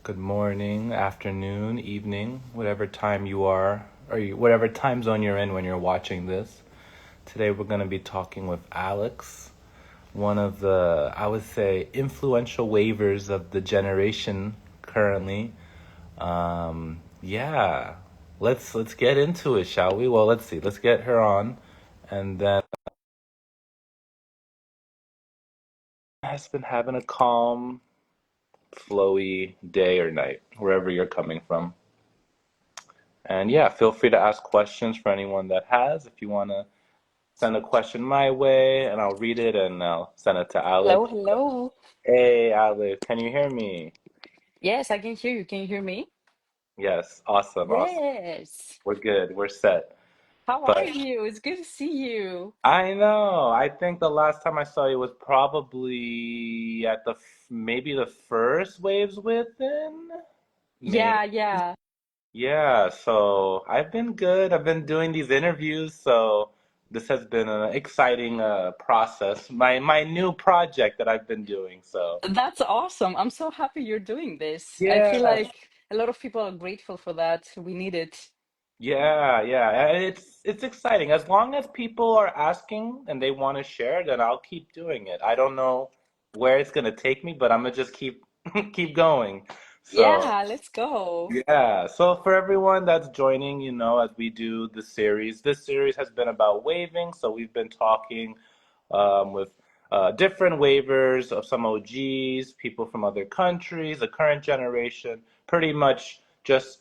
good morning, afternoon, evening, whatever time you are, or whatever time zone you're in when you're watching this. Today we're going to be talking with Alex, one of the, I would say, influential waivers of the generation currently. Yeah, let's get into it, shall we? Well, let's see. Let's get her on, and then has been having a calm, flowy day or night, wherever you're coming from. And yeah, feel free to ask questions for anyone that has. If you want to send a question my way, and I'll read it and I'll send it to Hello, Alex. hello. Hey, Alex, can you hear me? Yes, I can hear you. Can you hear me? Yes, awesome, awesome. Yes. We're good, we're set. How are But you? It's good to see you. I know, I think the last time I saw you was probably at maybe the first Waves Within? Maybe. Yeah, yeah. Yeah, so I've been good. I've been doing these interviews, so this has been an exciting process. My new project that I've been doing. So That's awesome. I'm so happy you're doing this. I feel yeah, like a lot of people are grateful for that. We need it. yeah. And it's exciting. As long as people are asking and they want to share, then I'll keep doing it. I don't know where it's gonna take me, but I'm gonna just keep keep going. So Yeah, let's go. yeah, so for everyone that's joining, as we do the series, this series has been about waving. So we've been talking with different waivers of some OGs, people from other countries, the current generation, pretty much just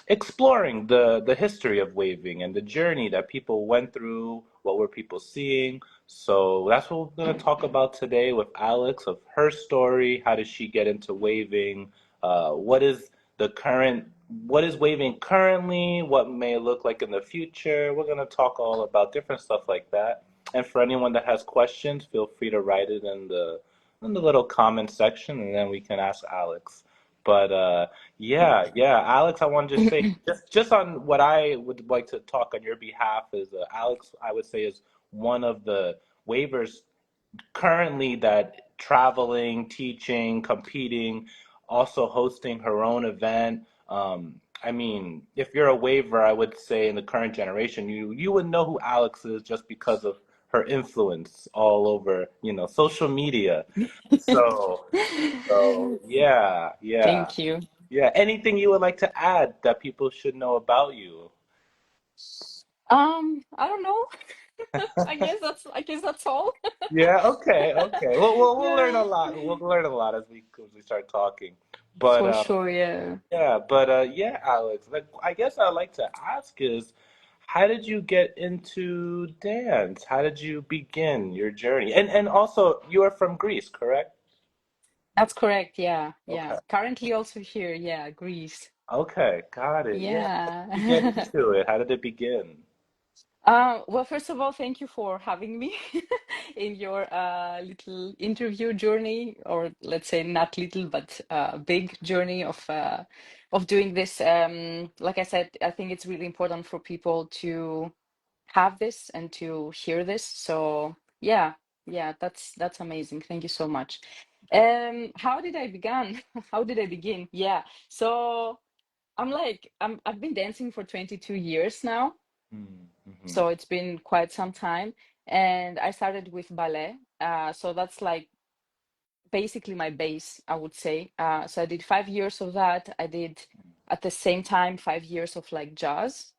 exploring the history of waving and the journey that people went through, what were people seeing. So that's what we're going to talk about today with Alex of her story. How did she get into waving? What is the current what is waving currently, what may it look like in the future. We're going to talk all about different stuff like that. And for anyone that has questions, feel free to write it in the little comment section, and then we can ask Alex. But yeah, Alex, I want to just say just on what I would like to talk on your behalf is Alex, I would say is one of the waivers currently that traveling, teaching, competing, also hosting her own event. I mean, if you're a waiver, I would say in the current generation, you would know who Alex is just because of her influence all over, social media. So, so Thank you. yeah. Anything you would like to add that people should know about you? I don't know. I guess that's all. Yeah, okay. We'll learn a Yeah, lot. We'll learn a lot as we start talking. But for sure, yeah. yeah, Alex. Like, I guess I'd like to ask is, how did you get into dance? How did you begin your journey? And also, you are from Greece, correct? That's correct. Yeah, Okay. yeah. Currently also here. Yeah, Greece. Okay, got it. Yeah. How did you get Yeah. into it? How did it begin? Well, first of all, thank you for having me in your little interview journey, or let's say not little, but big journey of doing this. Like I said, I think it's really important for people to have this and to hear this. So yeah, yeah, that's amazing. Thank you so much. How did I begin? How did I begin? Yeah. So I've been dancing for 22 years now, Mm-hmm. so it's been quite some time. And I started with ballet. So that's like basically my base, I would say. So I did 5 years of that. I did at the same time 5 years of like jazz.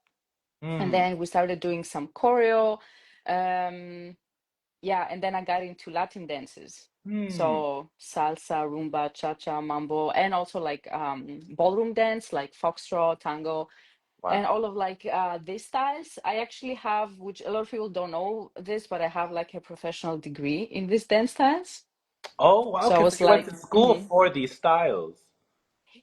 And Mm, then we started doing some choreo. Um, yeah, and then I got into Latin dances. mm. So salsa, rumba, cha-cha, mambo, and also like ballroom dance, like foxtrot, tango, and Wow. all of like these styles. I actually have, which a lot of people don't know this, but I have like a professional degree in these dance styles. Oh, wow. So I Okay, so was you went like, to school for these styles.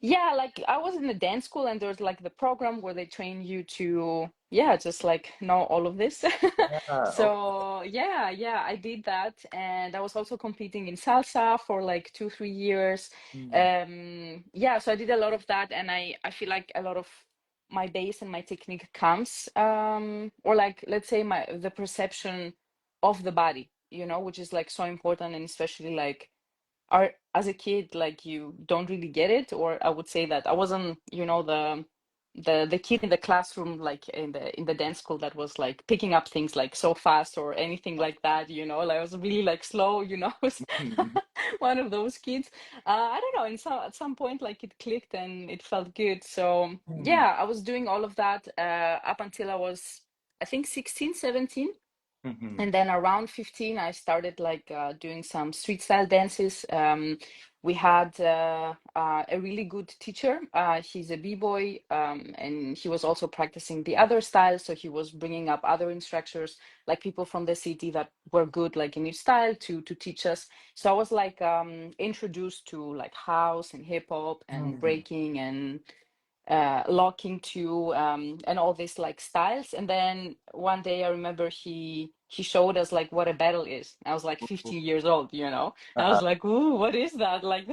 yeah, like I was in a dance school, and there's like the program where they train you to, yeah, just like know all of this. Yeah. Okay. So yeah, I did that, and I was also competing in salsa for like 2, 3 years. Mm. Yeah, so I did a lot of that, and I feel like a lot of my base and my technique comes, or like let's say my the perception of the body, which is like so important, and especially like are as a kid like you don't really get it, or I would say that I wasn't, the kid in the classroom, like in the dance school, that was like picking up things like so fast or anything like that, like I was really like slow, I was Mhm. one of those kids. I don't know, and so at some point like it clicked and it felt good. So Mhm. yeah, I was doing all of that up until I was, I think, 16, 17. Mhm. And then around 15 I started like doing some street style dances. We had a really good teacher. He's a b-boy, and he was also practicing the other styles, so he was bringing up other instructors, like people from the city that were good like in each style, to teach us. So I was like introduced to like house and hip hop and Mhm. breaking and locking to, and all these like styles. And then one day I remember he showed us like what a battle is. I was like 15 years old, I Uh-huh. was like, ooh, what is that? Like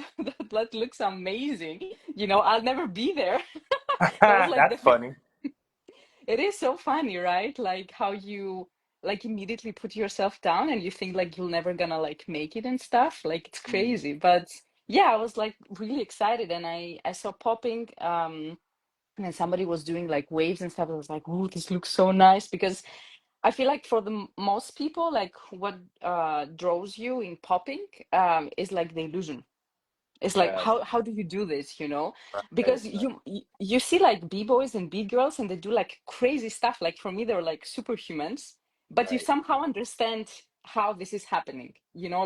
that looks amazing. I'll never be there. That was like That's funny. it is so funny, right? Like how you like immediately put yourself down and you think like you're never gonna like make it and stuff. Like it's Mhm. crazy. But yeah, I was like really excited, and I saw popping, and somebody was doing like waves and stuff. I was like, oh, this looks so nice, because I feel like for the most people, like what draws you in popping is like the illusion. It's like Yes. how do you do this, Right. because you see like b-boys and b-girls and they do like crazy stuff. Like for me, they're like superhumans, but you Right. somehow understand how this is happening,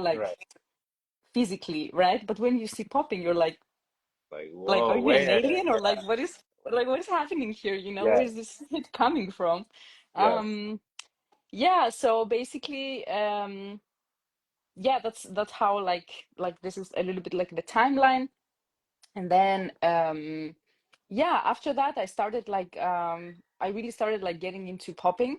like Right. physically, right? But when you see popping, you're Like, like, are whoa, you an wait. alien, or Yeah. what is happening here? Where Yes. is this hit coming from? Yes. um yeah, so basically, yeah, that's how like this is a little bit like the timeline. And then yeah, after that I started like I really started like getting into popping.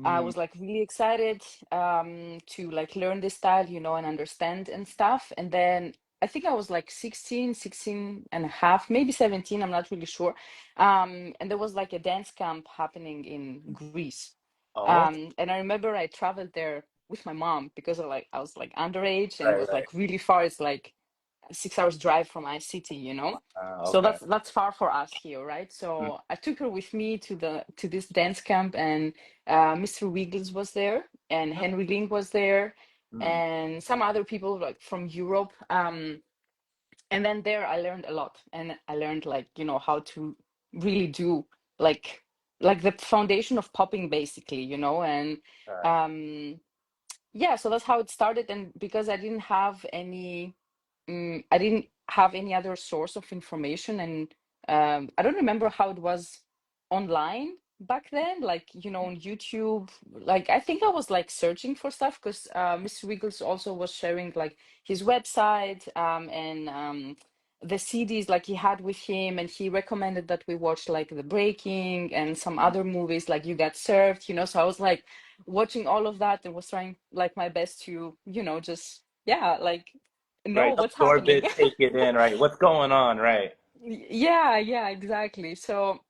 I Mm. was like really excited to like learn this style, and understand and stuff. And then I think I was like 16 and a half, maybe 17, I'm not really sure. And there was like a dance camp happening in Greece. Oh, And I remember I traveled there with my mom, because I was like underage, and it right, was right. like really far. It's like 6 hours drive from my city, so Okay. that's far for us here, right? Mm. So I took her with me to this dance camp, and Mr. Wiggles was there, and Henry Link was there, Mm. and some other people like from Europe. And then there I learned a lot, and I learned like how to really do like like the foundation of popping, basically, and Right. um yeah, so that's how it started. And because I didn't have any other source of information, and I don't remember how it was online back then, like on YouTube. Like I think I was like searching for stuff, because Mr. Wiggles also was sharing like his website, and the CDs like he had with him, and he recommended that we watch like The Breaking and some other movies like You Got Served, so I was like watching all of that and was trying like my best to just, yeah, like know Right. what's Absorb happening. it, take it in, right? What's going on, right? Yeah, yeah, exactly. So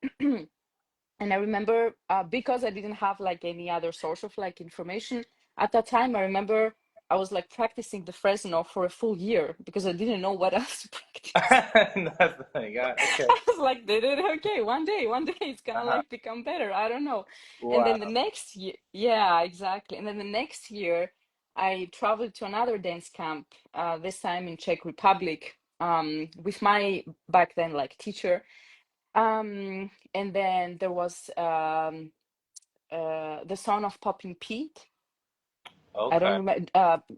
and I remember, because I didn't have like any other source of like information at that time, I remember I was like practicing the Fresno for a full year because I didn't know what else to practice. That's like, okay. I was like, okay, one day it's gonna Uh-huh. like become better. I don't know. And then the Wow. next year, yeah, exactly. And then the next year, I traveled to another dance camp, this time in Czech Republic, with my back then like teacher. And then there was the son of Popping Pete. I don't Okay. remember.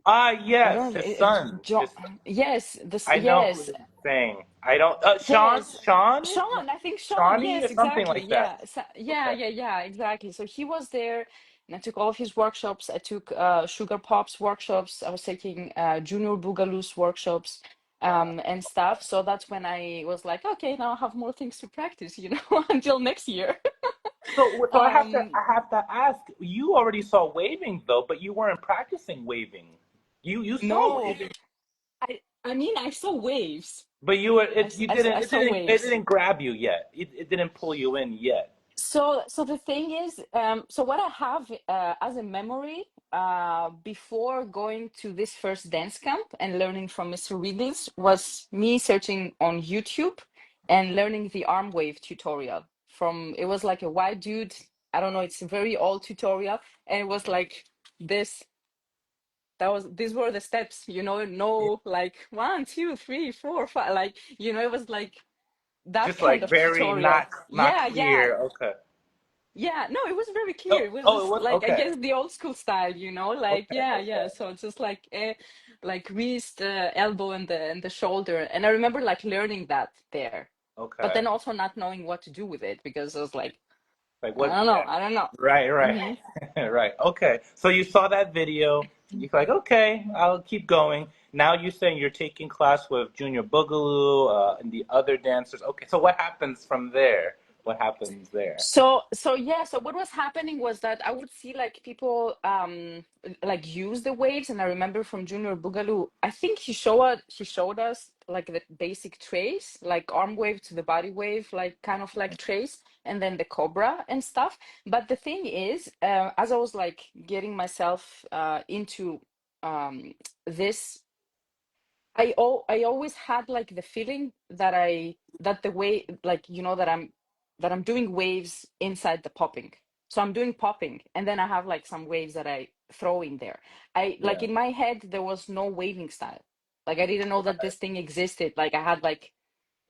Ah, I yes, don't his remember. son. John. His son. Yes, this. I know who Yes, you're saying. I don't. Sean. yes. Sean. Sean, I think Sean. Shawnee Yes, or something exactly. like that. Yeah. So, yeah, Okay. yeah, yeah, exactly. So he was there, and I took all of his workshops. I took Sugar Pop's workshops. I was taking Junior Boogaloo's workshops, Wow. and stuff. So that's when I was like, okay, now I have more things to practice, until next year. So um, I have to ask. You already saw waving though, but you weren't practicing waving. You saw no, waving, I mean, I saw waves. but you were I, it s- you I, s- didn't I saw it waves. didn't grab you yet. It didn't pull you in yet. So the thing is, so what I have as a memory before going to this first dance camp and learning from Mr. Wiggles was me searching on YouTube and learning the arm wave tutorial from, it was like a white dude. I don't know, it's a very old tutorial, and it was like this. These were the steps, no like 1, 2, 3, 4, 5, like, it was like that Just kind like of very tutorial. not Yeah, yeah. clear. Okay. Yeah, no, it was very clear. Oh, It was oh, it just was like, I okay. guess, the old school style, like, Okay. yeah, yeah. Okay. So it's just like wrist, elbow, and the shoulder. And I remember like learning that there, but Okay. then also not knowing what to do with it because I was like, Like I what? don't know, Yeah. I don't know. Right. Right. Hmm. Right. Okay. So you saw that video. You're like, okay, I'll keep going. Now you're saying you're taking class with Junior Boogaloo and the other dancers. Okay. So what happens from there? What happens there? So yeah, so what was happening was that I would see like people like use the waves, and I remember from Junior Boogaloo, I think he showed us like the basic trace, like arm wave to the body wave, like kind of like trace, and then the cobra and stuff. But the thing is, as I was like getting myself into this, I always had like the feeling that the way, like, that I'm doing waves inside the popping. So I'm doing popping, and then I have like some waves that I throw in there. I like, Yeah. in my head there was no waving style. Like, I didn't know that Right. this thing existed. Like, I had like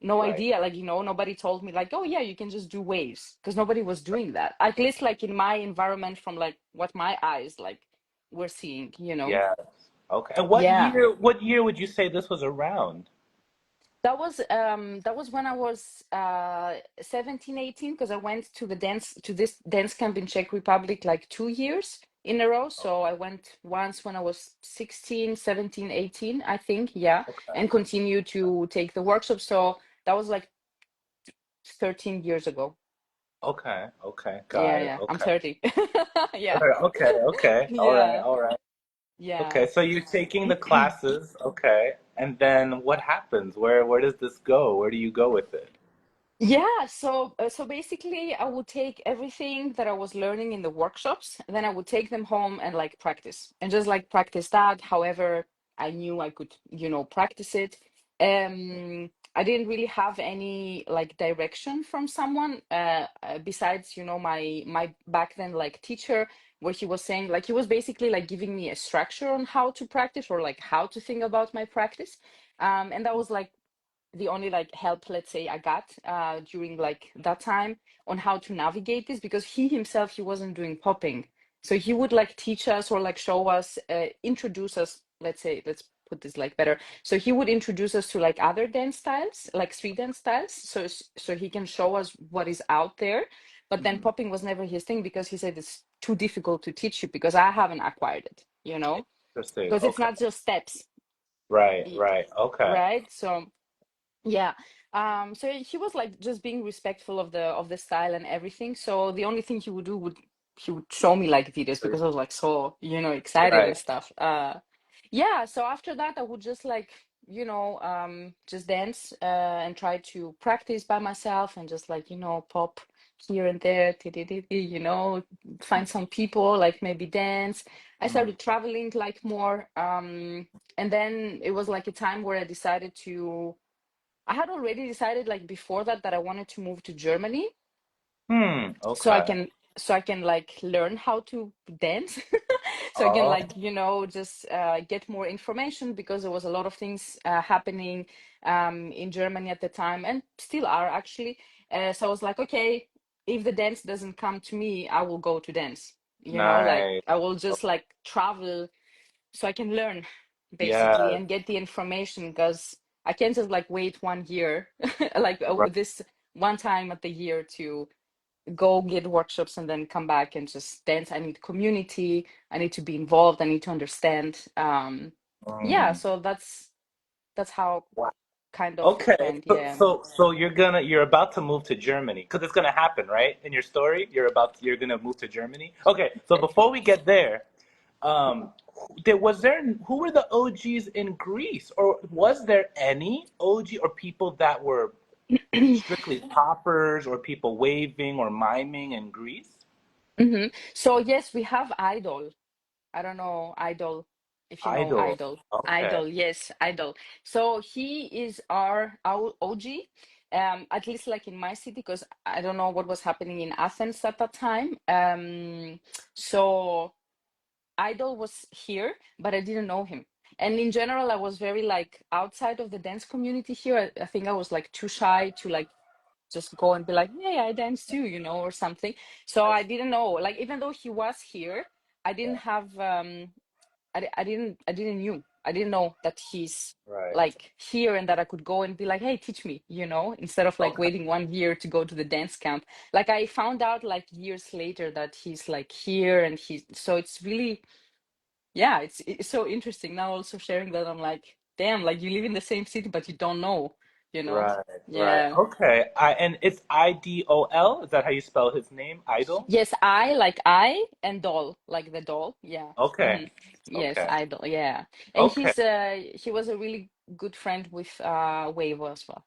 no Right. idea. Like, nobody told me like, oh yeah, you can just do waves, because nobody was doing that. At least like in my environment, from like what my eyes like were seeing. Yeah. Okay. And Yeah. what year would you say this was around? That was when I was 17, 18, because I went to this dance camp in Czech Republic like 2 years in a row. So I went once when I was 16, 17, 18, I think, yeah, Okay. and continue to take the workshop. So that was like 13 years ago. Okay. Okay. Yeah, Got it. yeah. I'm Okay. 30. Yeah. Okay. Okay. All right. Yeah. All right. Yeah. Okay. So you're taking the classes. Okay. And then what happens? Where does this go? Where do you go with it? Yeah, so basically I would take everything that I was learning in the workshops, then I would take them home and like practice and just like practice that however I knew I could, practice it. I didn't really have any like direction from someone besides, my back then like teacher, where he was saying, like, he was basically like giving me a structure on how to practice, or like how to think about my practice. And that was like the only like help, let's say, I got during like that time on how to navigate this, because he himself, he wasn't doing popping. So he would like teach us, or like show us, introduce us, let's say, let's put this like better. So he would introduce us to like other dance styles, like street dance styles, so he can show us what is out there. But then Mhm. popping was never his thing, because he said it's too difficult to teach you, because I haven't acquired it, Interesting. because it's Okay. not just steps. Right. y- Right. Okay. right? So yeah. So he was like just being respectful of the style and everything. So the only thing he would do would he would show me like videos, because I was like so, excited and Right. stuff. Yeah, so after that I would just like, just dance and try to practice by myself, and just like, pop here and there, find some people, like maybe dance. I Mhm. started traveling like more, and then it was like a time where I had already decided like before that I wanted to move to Germany, Hmm. so I Okay. can so I can like learn how to dance. So I can Oh. like, just get more information, because there was a lot of things happening in Germany at the time, and still are actually. So I was like, okay, if the dance doesn't come to me, I will go to dance. Like, Nice. I will just like travel so I can learn, basically, Yes. and get the information, because I can't just like wait 1 year, like Right. this one time at the year to go get workshops and then come back and just dance. I need community. I need to be involved. I need to understand. Yeah, Mm. so that's how Wow. kind of it Okay. went. So, Yeah. so, so you're about to move to Germany because it's gonna happen, right? In your story, you're gonna move to Germany. Okay. So before we get there, um, who were the OGs in Greece, or was there any OG or people that were strictly poppers or people waving or miming in Greece? So yes, we have Idol. I don't know Idol, if you know Idol. Idol. Okay. Idol, yes, Idol. So he is our OG, at least like in my city, because I don't know what was happening in Athens at that time. So Idol was here, but I didn't know him. And in general, I was very like outside of the dance community here. I think I was like too shy to like just go and be like, hey, I dance too, or something. So I I see. didn't know. Like even though he was here, I didn't Yeah. have I didn't know that he's Right. like here and that I could go and be like, hey, teach me, instead of like Okay. waiting 1 year to go to the dance camp. Like I found out like years later that he's like here and he's so it's really, yeah, it's so interesting now also sharing that. I'm like, damn, like you live in the same city but you don't know, you know? Right. Right. Yeah. Okay. And it's Idol. Is that how you spell his name? Idol? Yes, I and doll, like the doll. Yeah. Okay. Yes, Okay. idol. Yeah. And Okay. he was a really good friend with Weibo as well.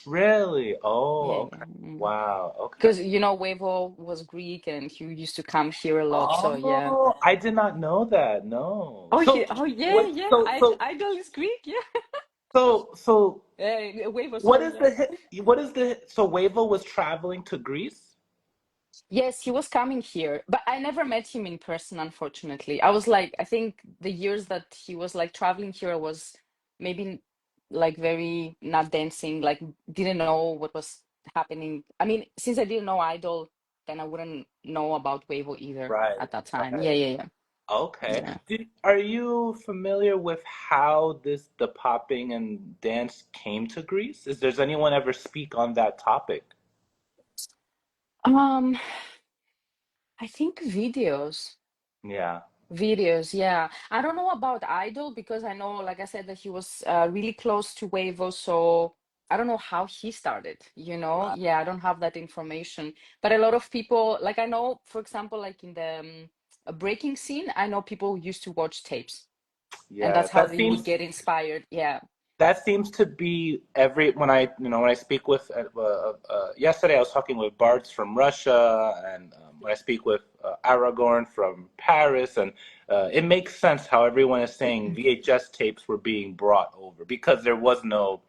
Really? Yeah, Oh, yeah. okay. Wow. Okay. Because Weibo was Greek and he used to come here a lot. So yeah. Oh, I did not know that. No. Oh yeah, What? yeah. So, so, Idol is Greek. Yeah. so, Weibo, what sorry. is Yeah. so Wavo was traveling to Greece? Yes, he was coming here, but I never met him in person, unfortunately. I was like, I think the years that he was like traveling here, I was maybe like very not dancing, like didn't know what was happening. I mean, since I didn't know Idol, then I wouldn't know about Weibo either Right. at that time. Right. Yeah, yeah, yeah. Okay. Yeah. Are you familiar with how the popping and dance came to Greece? Does anyone ever speak on that topic? Um, I think videos. Yeah. Videos, yeah. I don't know about Idol because I know, like I said, that he was really close to Weibo, so I don't know how he started, you know? Right. Yeah, I don't have that information. But a lot of people, like I know, for example, like in the breaking scene, I know people used to watch tapes, and Yeah. that's how they would get inspired. Yeah. That seems to be every when I speak with yesterday I was talking with Bards from Russia and when I speak with Aragorn from Paris and it makes sense how everyone is saying VHS tapes were being brought over because there was no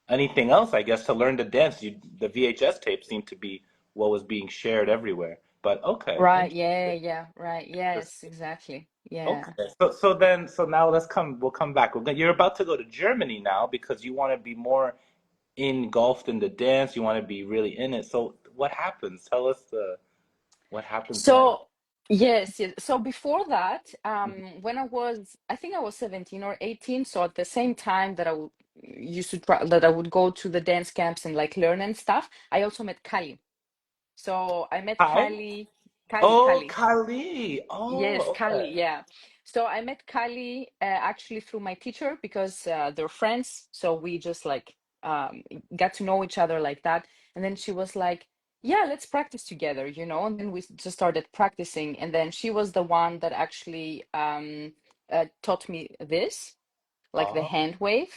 anything else I guess to learn to dance. The VHS tapes seemed to be what was being shared everywhere. But okay, Right. Yeah. interesting. Yeah. Right. Yes, exactly. Yeah. Okay. So now we'll come back. You're about to go to Germany now because you want to be more engulfed in the dance. You want to be really in it. So what happens? Tell us what happens next. So yes, yes. So before that, when I think I was 17 or 18. So at the same time that used to try, that I would go to the dance camps and like learn and stuff, I also met Kali. So I met Hi. Oh, Kali. Kali. Yes, Oh, Kali, okay. yeah. So I met Kali actually through my teacher because they're friends. So we just like got to know each other like that. And then she was like, yeah, let's practice together, And then we just started practicing. And then she was the one that actually taught me this, like the Oh, hand wave,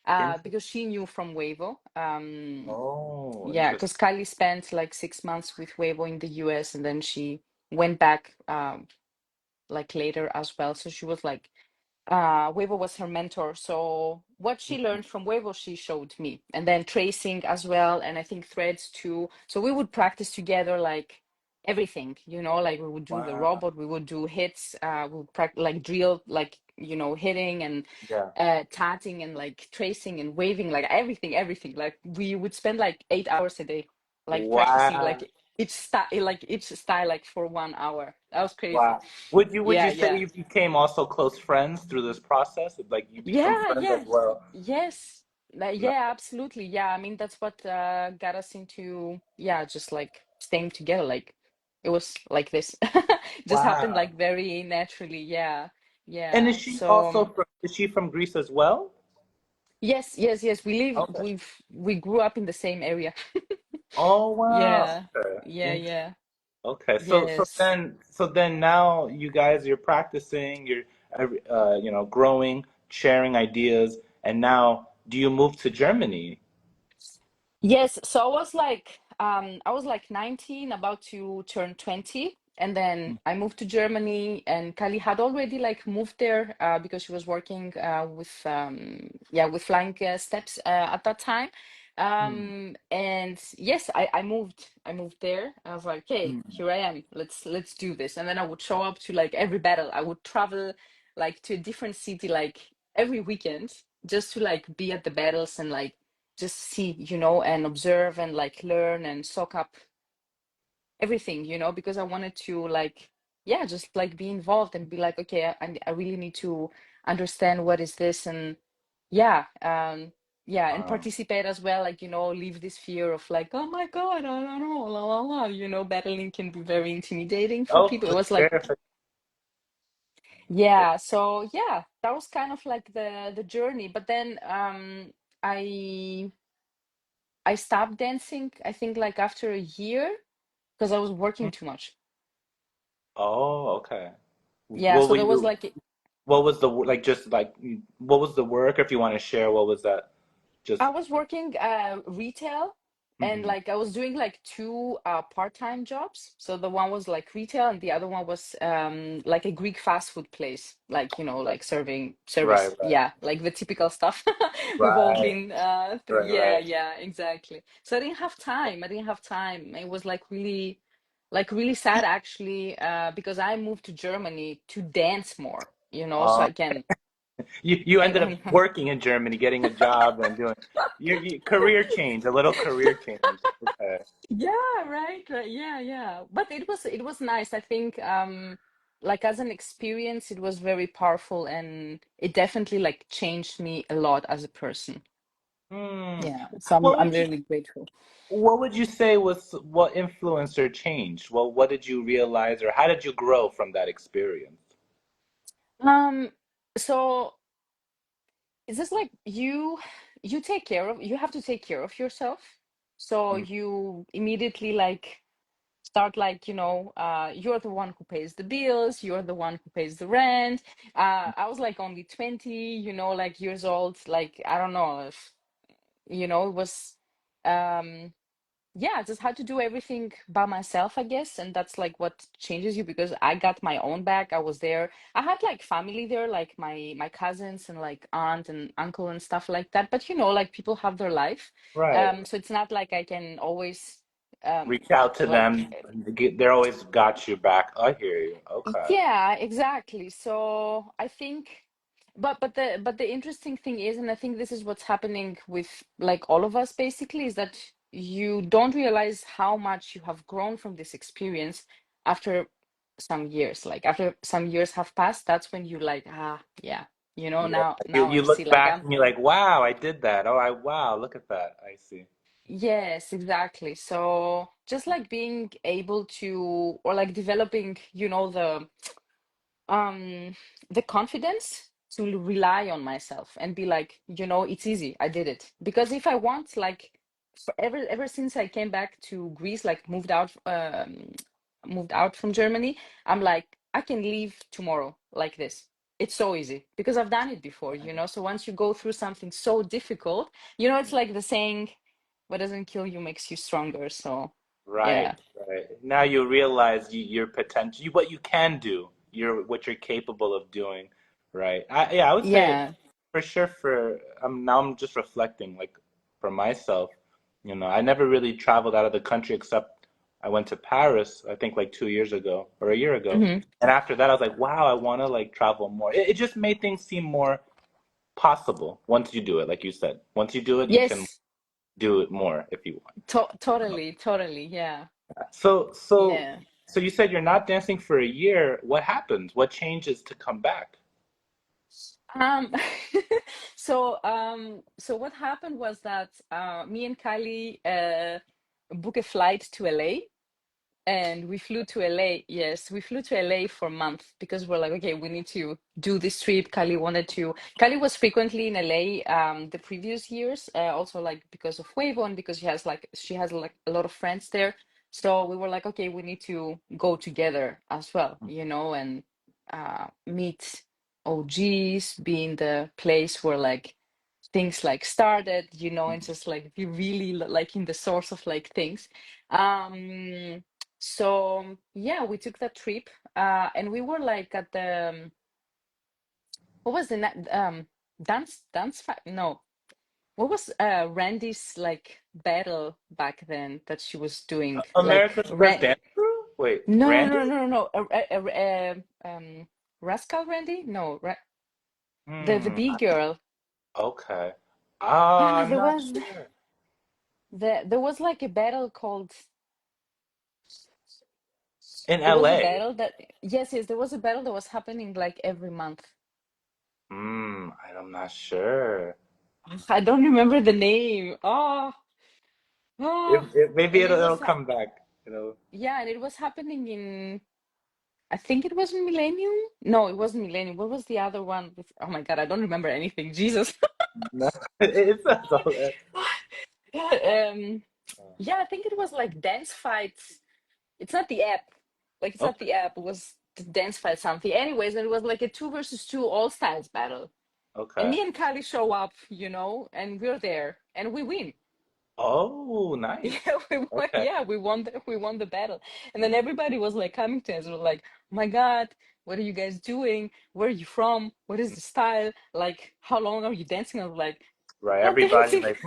interesting. because she knew from Weibo. Oh, Yeah, interesting. because Kali spent like 6 months with Weibo in the US and then she went back. Like later as well. So she was like, Weibo was her mentor. So what she learned from Weibo, she showed me. And then tracing as well. And I think threads too. So we would practice together like everything, like we would do the Wow. robot, we would do hits, we would practice like drill, like, hitting and Yeah. tatting and like tracing and waving, like everything. Like we would spend like 8 hours a day, like practicing Wow. like each style like for 1 hour. That was crazy. Wow. Would you Yeah, say yeah. you became also close friends through this process? Like you become Yeah, friends as yeah. well? Yes. Yeah, absolutely. Yeah, I mean that's what got us into, yeah, just like staying together. Like it was like this. Just happened Wow. like very naturally. Yeah. And Yeah. So is she from Greece as well? yes, yes, yes. Okay. We grew up in the same area. Oh wow. Yeah. Okay. Yeah, yeah. Okay. Yes. So then now you guys you're practicing, you're growing, sharing ideas, and now do you move to Germany? Yes, so I was like 19, about to turn 20, and then I moved to Germany, and Kali had already like moved there because she was working with yeah, with Flying Steps at that time. Mm, And yes, I moved there. I was like, okay, mm. here I am. Let's do this. And then I would show up to like every battle. I would travel like to a different city like every weekend just to like be at the battles and like just see, and observe and like learn and soak up everything, because I wanted to like, yeah, just like be involved and be like, okay, I really need to understand what is this and yeah, yeah, and Wow. participate as well, like, leave this fear of like, oh my God, I don't know, la la la, battling can be very intimidating for Oh, people. It for was like, sure. yeah, so yeah, that was kind of like the journey. But then I I stopped dancing, I think like after a year because I was working too much. Oh, okay. Yeah, What so were there was you? like What was the like? Just like what was the work? If you want to share, what was that? I Just. was working retail and Hmm. like I was doing like two part-time jobs. So the one was like retail and the other one was like a Greek fast food place, like like serving Right, service. right, Yeah, like the typical stuff we've all right, been through. right, Yeah, right. yeah, exactly. So I didn't have time. I didn't have time. It was like really sad actually because I moved to Germany to dance more, so Uh, I can you ended up and working in Germany, getting a job, and doing your career change, a little career change. Okay. yeah, right, right. Yeah, yeah. But it was nice. I think like as an experience it was very powerful and it definitely like changed me a lot as a person. Hmm. Yeah. So I'm What I'm would you really grateful. What would you say was what influenced or changed? Well, what did you realize, or how did you grow from that experience? Um so it's just like you have to take care of yourself. So Mm, you immediately like start like you're the one who pays the bills, you're the one who pays the rent. I was like only 20, like years old, like I don't know if it was um yeah, I just had to do everything by myself, I guess. And that's like what changes you because I got my own back. I was there. I had like family there, like my cousins and like aunt and uncle and stuff like that. But like people have their life. right. So it's not like I can always um Reach out to like them. They're always got your back. I hear you. Okay. yeah, exactly. So I think, but the interesting thing is, and I think this is what's happening with like all of us basically, is that you don't realize how much you have grown from this experience after some years. Like after some years have passed, that's when you like, yeah, Yeah. You now I you see. look Like back I'm and you're like, wow, I did that. Oh, I wow, look at that. I see. yes, exactly. So just like being able to, or like developing, um the confidence to rely on myself and be like, it's easy, I did it. Because if I want like ever since I came back to Greece, like moved out from Germany, I'm like, I can leave tomorrow like this. It's so easy because I've done it before, so once you go through something so difficult, it's like the saying, what doesn't kill you makes you stronger. So Right, yeah. right. Now you realize your potential, what you can do, what you're capable of doing, right? Yeah, I would say Yeah. for sure. Now I'm just reflecting, like for myself, I never really traveled out of the country except I went to Paris, I think like 2 years ago or a year ago, Hmm. and after that I was like, wow, I want to like travel more. It just made things seem more possible once you do it, like you said. Once you do it, you can Yes. do it more if you want. Totally, totally. Yeah. So, so, Yeah. so you said you're not dancing for a year. What happens? What changes to come back? Um, so what happened was that me and Kylie booked a flight to LA and we flew to LA. Yes, we flew to LA for a month because we're like, okay, we need to do this trip. Kylie was frequently in LA the previous years, also like because of Wavo and because she has like a lot of friends there. So we were like, okay, we need to go together as well, and meet OGs, be in the place where like things like started, and just like be really like in the source of like things. Um, so yeah, we took that trip, and we were like at the what was the no, what was Randy's like battle back then that she was doing? Like America's First Dance Crew? Wait, no, no, Randy? no, no, no, Rascal Randy? No, the Hmm. big girl. Okay. Ah, I'm there not was sure. there was like a battle called In there was a LA. battle that yes, there was a battle that was happening like every month. I'm not sure. I don't remember the name. Oh, Maybe and it it'll was come back. You know. yeah, and it was happening in I think it was Millennium. No, it wasn't Millennium. What was the other one? Oh my God, I don't remember anything. Jesus. No, it's all right. Yeah, yeah, I think it was like dance fights. It's not the app. Like it's not Okay. the app. It was the dance fight something. Anyways, and it was like a two versus two all styles battle. And Okay. me and Kali show up, and we're there and we win. Oh, Yeah, nice. Okay. yeah, we won the battle. And then everybody was like coming to us, were like, oh my God, what are you guys doing? Where are you from? What is the style? Like, how long are you dancing? I was like, Right. not Everybody dancing. like,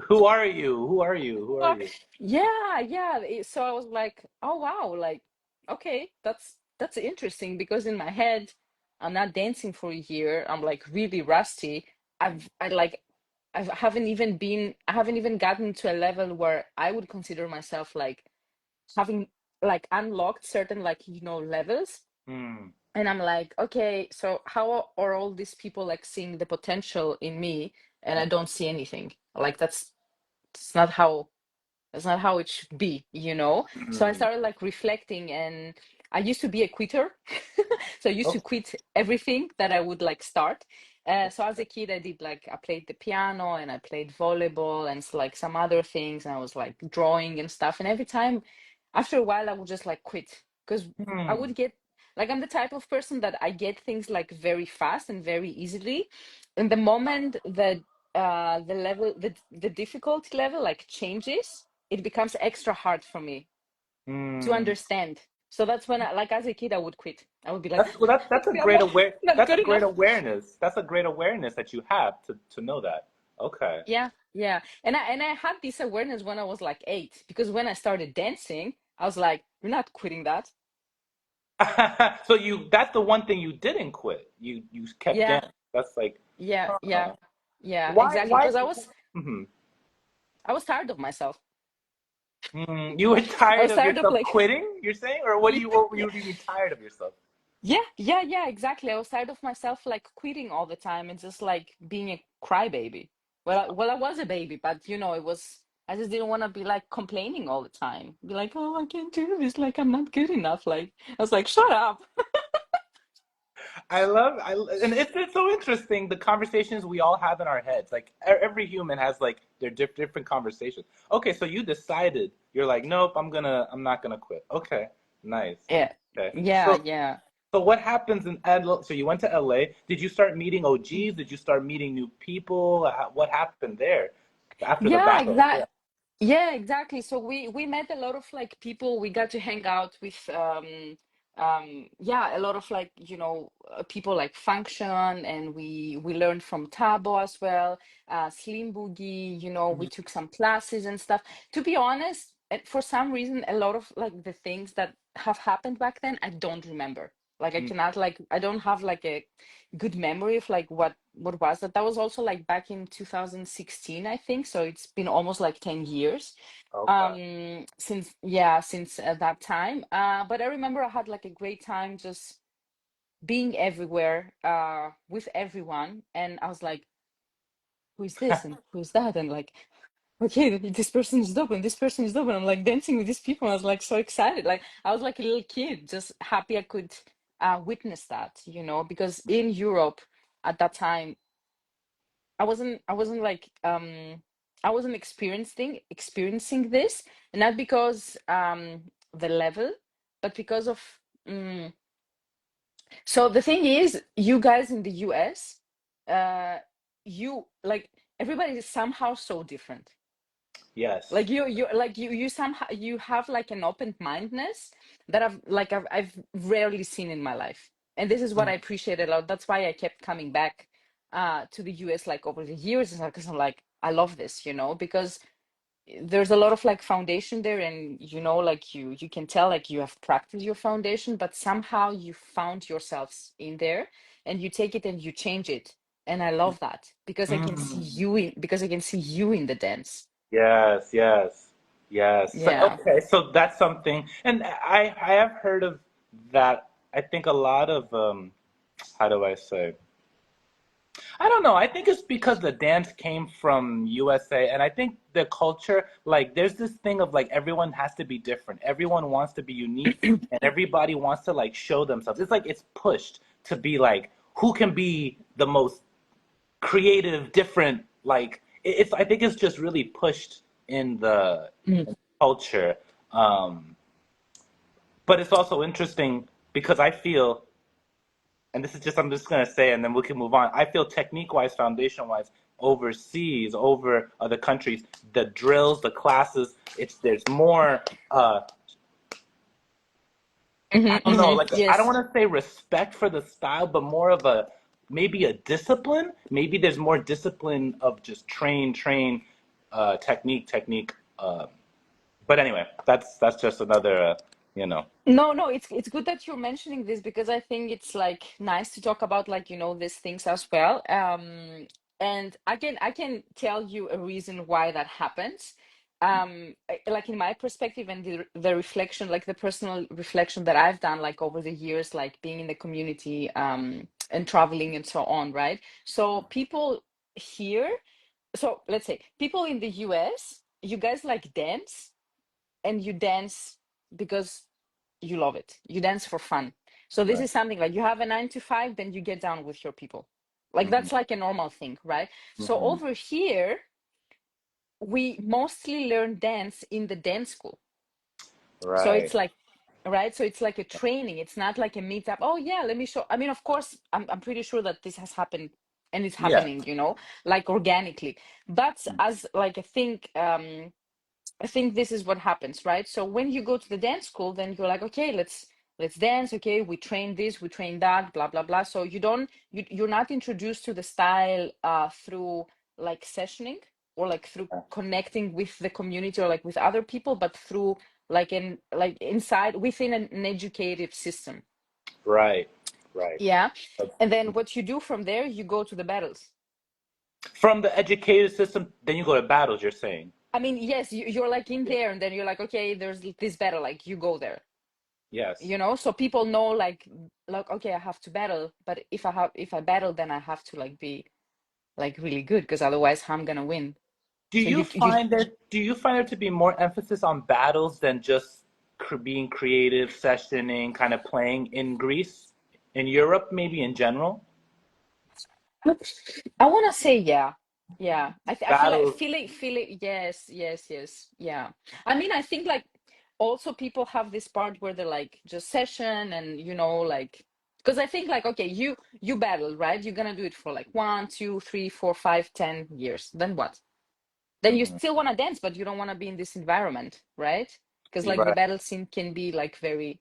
who are you? Who are you? Who are Uh, you? yeah, yeah. So I was like, oh wow, like, okay, that's interesting because in my head, I'm not dancing for a year. I'm like really rusty. I like I haven't even gotten to a level where I would consider myself like having like unlocked certain like levels. Hmm. And I'm like, okay, so how are all these people like seeing the potential in me and I don't see anything? Like that's not how it should be. So I Hmm. started like reflecting, and I used to be a quitter. So I used to quit everything that I would like start. So as a kid, I played the piano and I played volleyball and like some other things. And I was like drawing and stuff. And every time, after a while, I would just like quit because I Hmm. would get like I'm the type of person that I get things like very fast and very easily. And the moment that the level the difficulty level like changes, it becomes extra hard for me to Hmm. understand. So that's when I, like as a kid, I would quit. I would be like, That's a okay, I'm great not, aware. not That's a good great enough. awareness. That's a great awareness that you have to know that. Okay. Yeah, yeah. And I had this awareness when I was like 8, because when I started dancing, I was like, you're not quitting that. So that's the one thing you didn't quit. You kept Yeah, dancing. That's like, yeah, yeah, huh. yeah, exactly. Why? Because Mhm. I was tired of myself. You were I tired was of tired of yourself like, quitting, you're saying? Or what were yeah, you mean tired of yourself? yeah, yeah, yeah, exactly. I was tired of myself like quitting all the time and just like being a crybaby. Well, I was a baby, but it was. I just didn't want to be like complaining all the time. Be like, oh, I can't do this. Like, I'm not good enough. Like, I was like, shut up. And it's so interesting the conversations we all have in our heads. Like every human has like their different conversations. Okay, so you decided you're like, nope, I'm not gonna quit. Okay, nice. Yeah, Okay, yeah, yeah. so what happens in so you went to LA. Did you start meeting OGs? Did you start meeting new people? What happened there after the Yeah, battle? exactly. Yeah, exactly. So we met a lot of like people. We got to hang out with yeah, a lot of like people like Function, and we learned from Tabo as well. Slim Boogie, we took some classes and stuff. To be honest, for some reason, a lot of like the things that have happened back then, I don't remember. Like Mm, I don't have like a good memory of like what was that. That was also like back in 2016, I think. So it's been almost like 10 years okay. since that time. But I remember I had like a great time just being everywhere with everyone, and I was like, who is this and who is that, and like, okay, this person is dope and this person is dope, and I'm like dancing with these people. I was like so excited, like I was like a little kid, just happy I could witness that, because in Europe at that time I wasn't like I wasn't experiencing this, and not because the level, but because of mm, so the thing is, you guys in the US, uh you like everybody is somehow so different. Yes. Like you somehow you have like an open mindedness that I've rarely seen in my life, and this is what I appreciate a lot. That's why I kept coming back to the US like over the years, because I'm like, I love this, because there's a lot of like foundation there, and like you can tell like you have practiced your foundation, but somehow you found yourselves in there, and you take it and you change it. And I love that because I can see Mm. you in because I can see you in the dance. Yes, yes, yes. So, Yeah. okay, so that's something, and I have heard of that. I think a lot of how do I say? I don't know. I think it's because the dance came from USA, and I think the culture, like, there's this thing of like everyone has to be different. Everyone wants to be unique, and everybody wants to like show themselves. It's like it's pushed to be like who can be the most creative, different. Like, it's. I think it's just really pushed in the Mm. culture. Um, but it's also interesting because I feel, and this is just I'm just gonna say, and then we can move on. I feel technique wise, foundation wise, overseas, over other countries, the drills, the classes, it's there's more. I don't know, like I don't Yes. want to say respect for the style, but more of a maybe a discipline. Maybe there's more discipline of just train, technique. But anyway, that's just another, you know. No, no, it's good that you're mentioning this because I think it's like nice to talk about like these things as well. And I can tell you a reason why that happens. Like in my perspective and the reflection, like the personal reflection that I've done like over the years, like being in the community and traveling and so on, right? So people here, so let's say people in the US, you guys like dance and you dance because you love it. You dance for fun. So this Right. is something like you have a 9 to 5, then you get down with your people. Like Hmm. that's like a normal thing, right? So Hmm. over here, we mostly learn dance in the dance school. So Right. it's like, right? So it's like a training. It's not like a meetup. Oh yeah, let me show. I mean, of course, I'm pretty sure that this has happened and it's Yeah. happening, like organically. But as like I think this is what happens, right? So when you go to the dance school, then you're like, okay, let's dance. Okay, we train this, we train that, blah blah blah. So you're not introduced to the style through like sessioning or like through connecting with the community or like with other people, but through like inside within an educative system. Right. Right. Yeah. And then what you do from there, you go to the battles. From the educated system, then you go to battles, you're saying. I mean, yes, you're like in Yeah. there, and then you're like, okay, there's this battle, like you go there. Yes. So people know like okay, I have to battle, but if I battle, then I have to like be like really good, because otherwise I'm gonna win. So you Do you find there to be more emphasis on battles than just being creative, sessioning, kind of playing in Greece, in Europe, maybe in general? I want to say yeah. Yeah, I feel like Battles. feel it, yes, yes, yes, yeah. I mean, I think like also people have this part where they're like just session, and like, because I think like, okay, you battle, right? You're gonna do it for like 1, 2, 3, 4, 5, 10 years, then what? Then you Mhm. still want to dance, but you don't want to be in this environment, right? Because You're like the right. battle scene can be like very,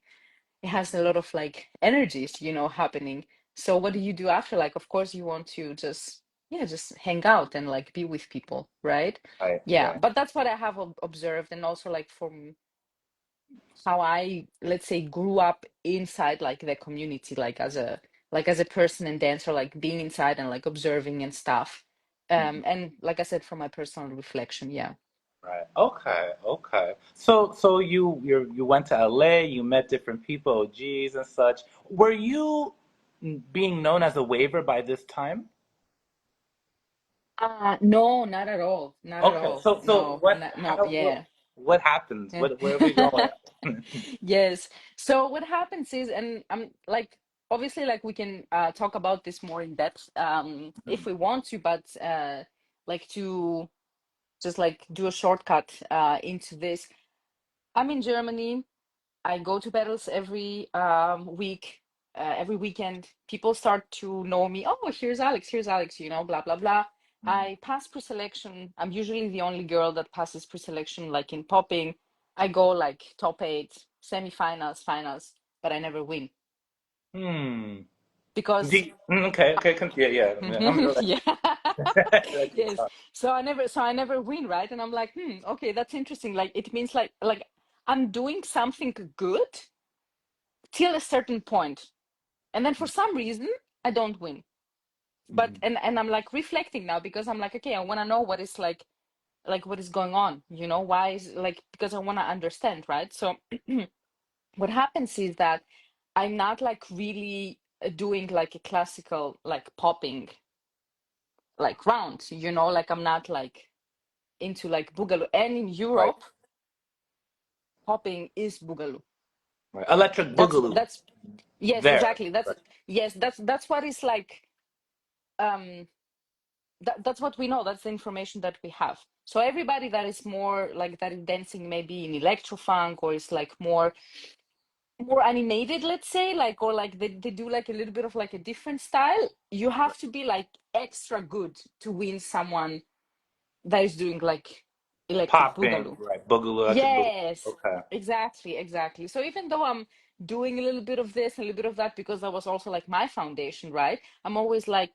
it has a lot of like energies, happening. So what do you do after? Like, of course, you want to just, yeah, just hang out and like be with people, right? Right. Yeah, Right. but that's what I have observed, and also like from how I, let's say, grew up inside like the community, like as a person and dancer, like being inside and like observing and stuff. Mhm. And like I said, from my personal reflection, yeah. Right. Okay. Okay. So you went to LA, you met different people, OGs and such. Were you being known as a waiver by this time? No, not at all. Not at Okay. all. So No, no, yeah. what happens? Yeah. Where are we going? Yes. So what happens is, and I'm like, obviously, like we can talk about this more in depth if we want to, but like to just like do a shortcut into this. I'm in Germany. I go to battles every week, every weekend. People start to know me. Oh, here's Alex. Here's Alex. Blah blah blah. I pass pre-selection. I'm usually the only girl that passes pre-selection, like in popping. I go like top eight, semi-finals, finals, but I never win Hmm. because Okay, okay, yeah, yeah. I'm Mhm, gonna yeah. let you Yes. talk. So I never win, right? And I'm like, okay, that's interesting. Like it means like I'm doing something good till a certain point. And then for some reason I don't win. But Mhm. and I'm like reflecting now because I'm like, okay, I want to know what is like what is going on, why is like because I want to understand, right? So what happens is that I'm not like really doing like a classical like popping like round, like I'm not like into like boogaloo. And in Right, Europe, popping is boogaloo. right. Electric That's Boogaloo. that's yes, There. exactly. That's Right. yes, that's what is like um that's what we know. That's the information that we have. So everybody that is more like that is dancing maybe in electrofunk or is like more animated, let's say, like or like they do like a little bit of like a different style, you have to be like extra good to win someone that is doing like electric Popping, boogaloo. right. Boogaloo, Electric Boogaloo. Yes, Okay. exactly, exactly. So even though I'm doing a little bit of this and a little bit of that because that was also like my foundation, right? I'm always like,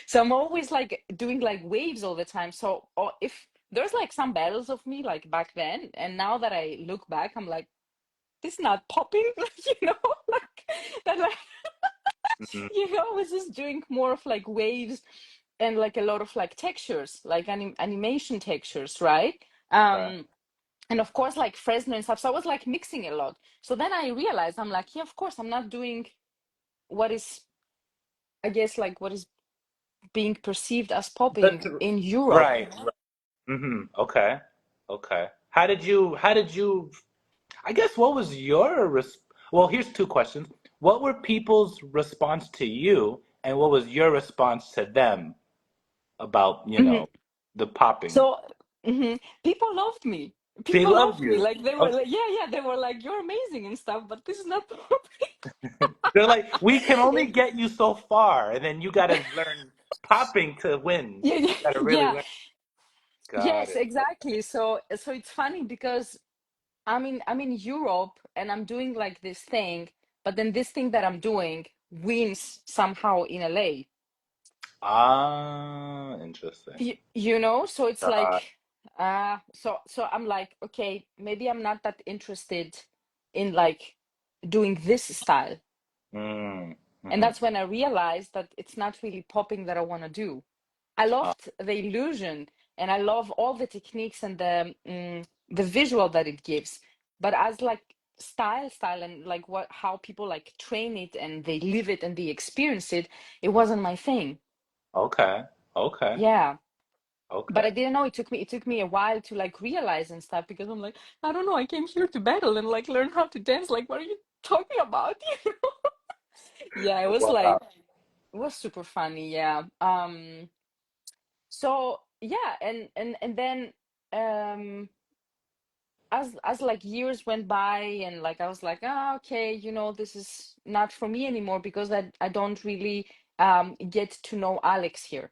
So I'm always like doing like waves all the time. So if there's like some battles of me like back then, and now that I look back, I'm like, this is not popping, like that, like Mhm. I was just doing more of like waves and like a lot of like textures, like animation textures, right? Right. Um, and of course, like Fresno and stuff. So I was like mixing a lot. So then I realized I'm like, yeah, of course, I'm not doing what is, I guess, like what is being perceived as popping That's in Europe. right. Okay. Okay. How did you I guess what was your well, here's two questions. What were people's response to you and what was your response to them about, Mhm. the popping? So people loved me. They People loved loved me. you. Like they were Okay. like, yeah, yeah, they were like, you're amazing and stuff, but this is not popping. They're like, we can only get you so far, and then you gotta learn popping to win. Yeah, You gotta really yeah. learn. Got Yes, it. exactly. So it's funny because I'm in Europe and I'm doing like this thing, but then this thing that I'm doing wins somehow in LA. Ah, interesting. So it's like God. so I'm like, okay, maybe I'm not that interested in like doing this style. Mm, And mm-hmm. that's when I realized that it's not really popping that I want to do. I loved the illusion and I love all the techniques and the visual that it gives. But as like style and like what how people like train it and they live it and they experience it, it wasn't my thing. Okay. Okay. Yeah. But Okay. I didn't know it took me a while to like realize and stuff because I'm like, I don't know, I came here to battle and like learn how to dance. Like, what are you talking about? Yeah, it was Wow. like it was super funny, yeah. So yeah, and then um as like years went by and like I was like, okay, this is not for me anymore because I don't really get to know Alex here.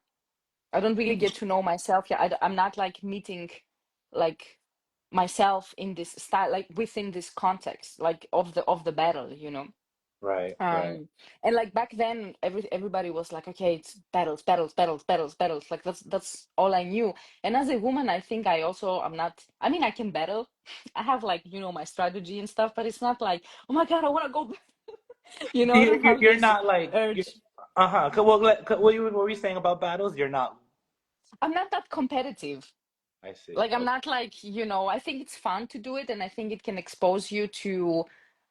I don't really get to know myself here. I'm not like meeting like myself in this style, like within this context, like of the battle. Right, right. um and like back then everybody was like, okay, it's battles, battles, battles, battles, battles, like that's all I knew. And as a woman, I think I also I'm not, I mean, I can battle. I have like my strategy and stuff, but it's not like, oh my god, I want to go back. I You're, don't you're, have you're this not like urge. uh-huh. Well, what were you saying about battles? You're not. I'm not that competitive. I see. Like I'm Okay. not like, I think it's fun to do it and I think it can expose you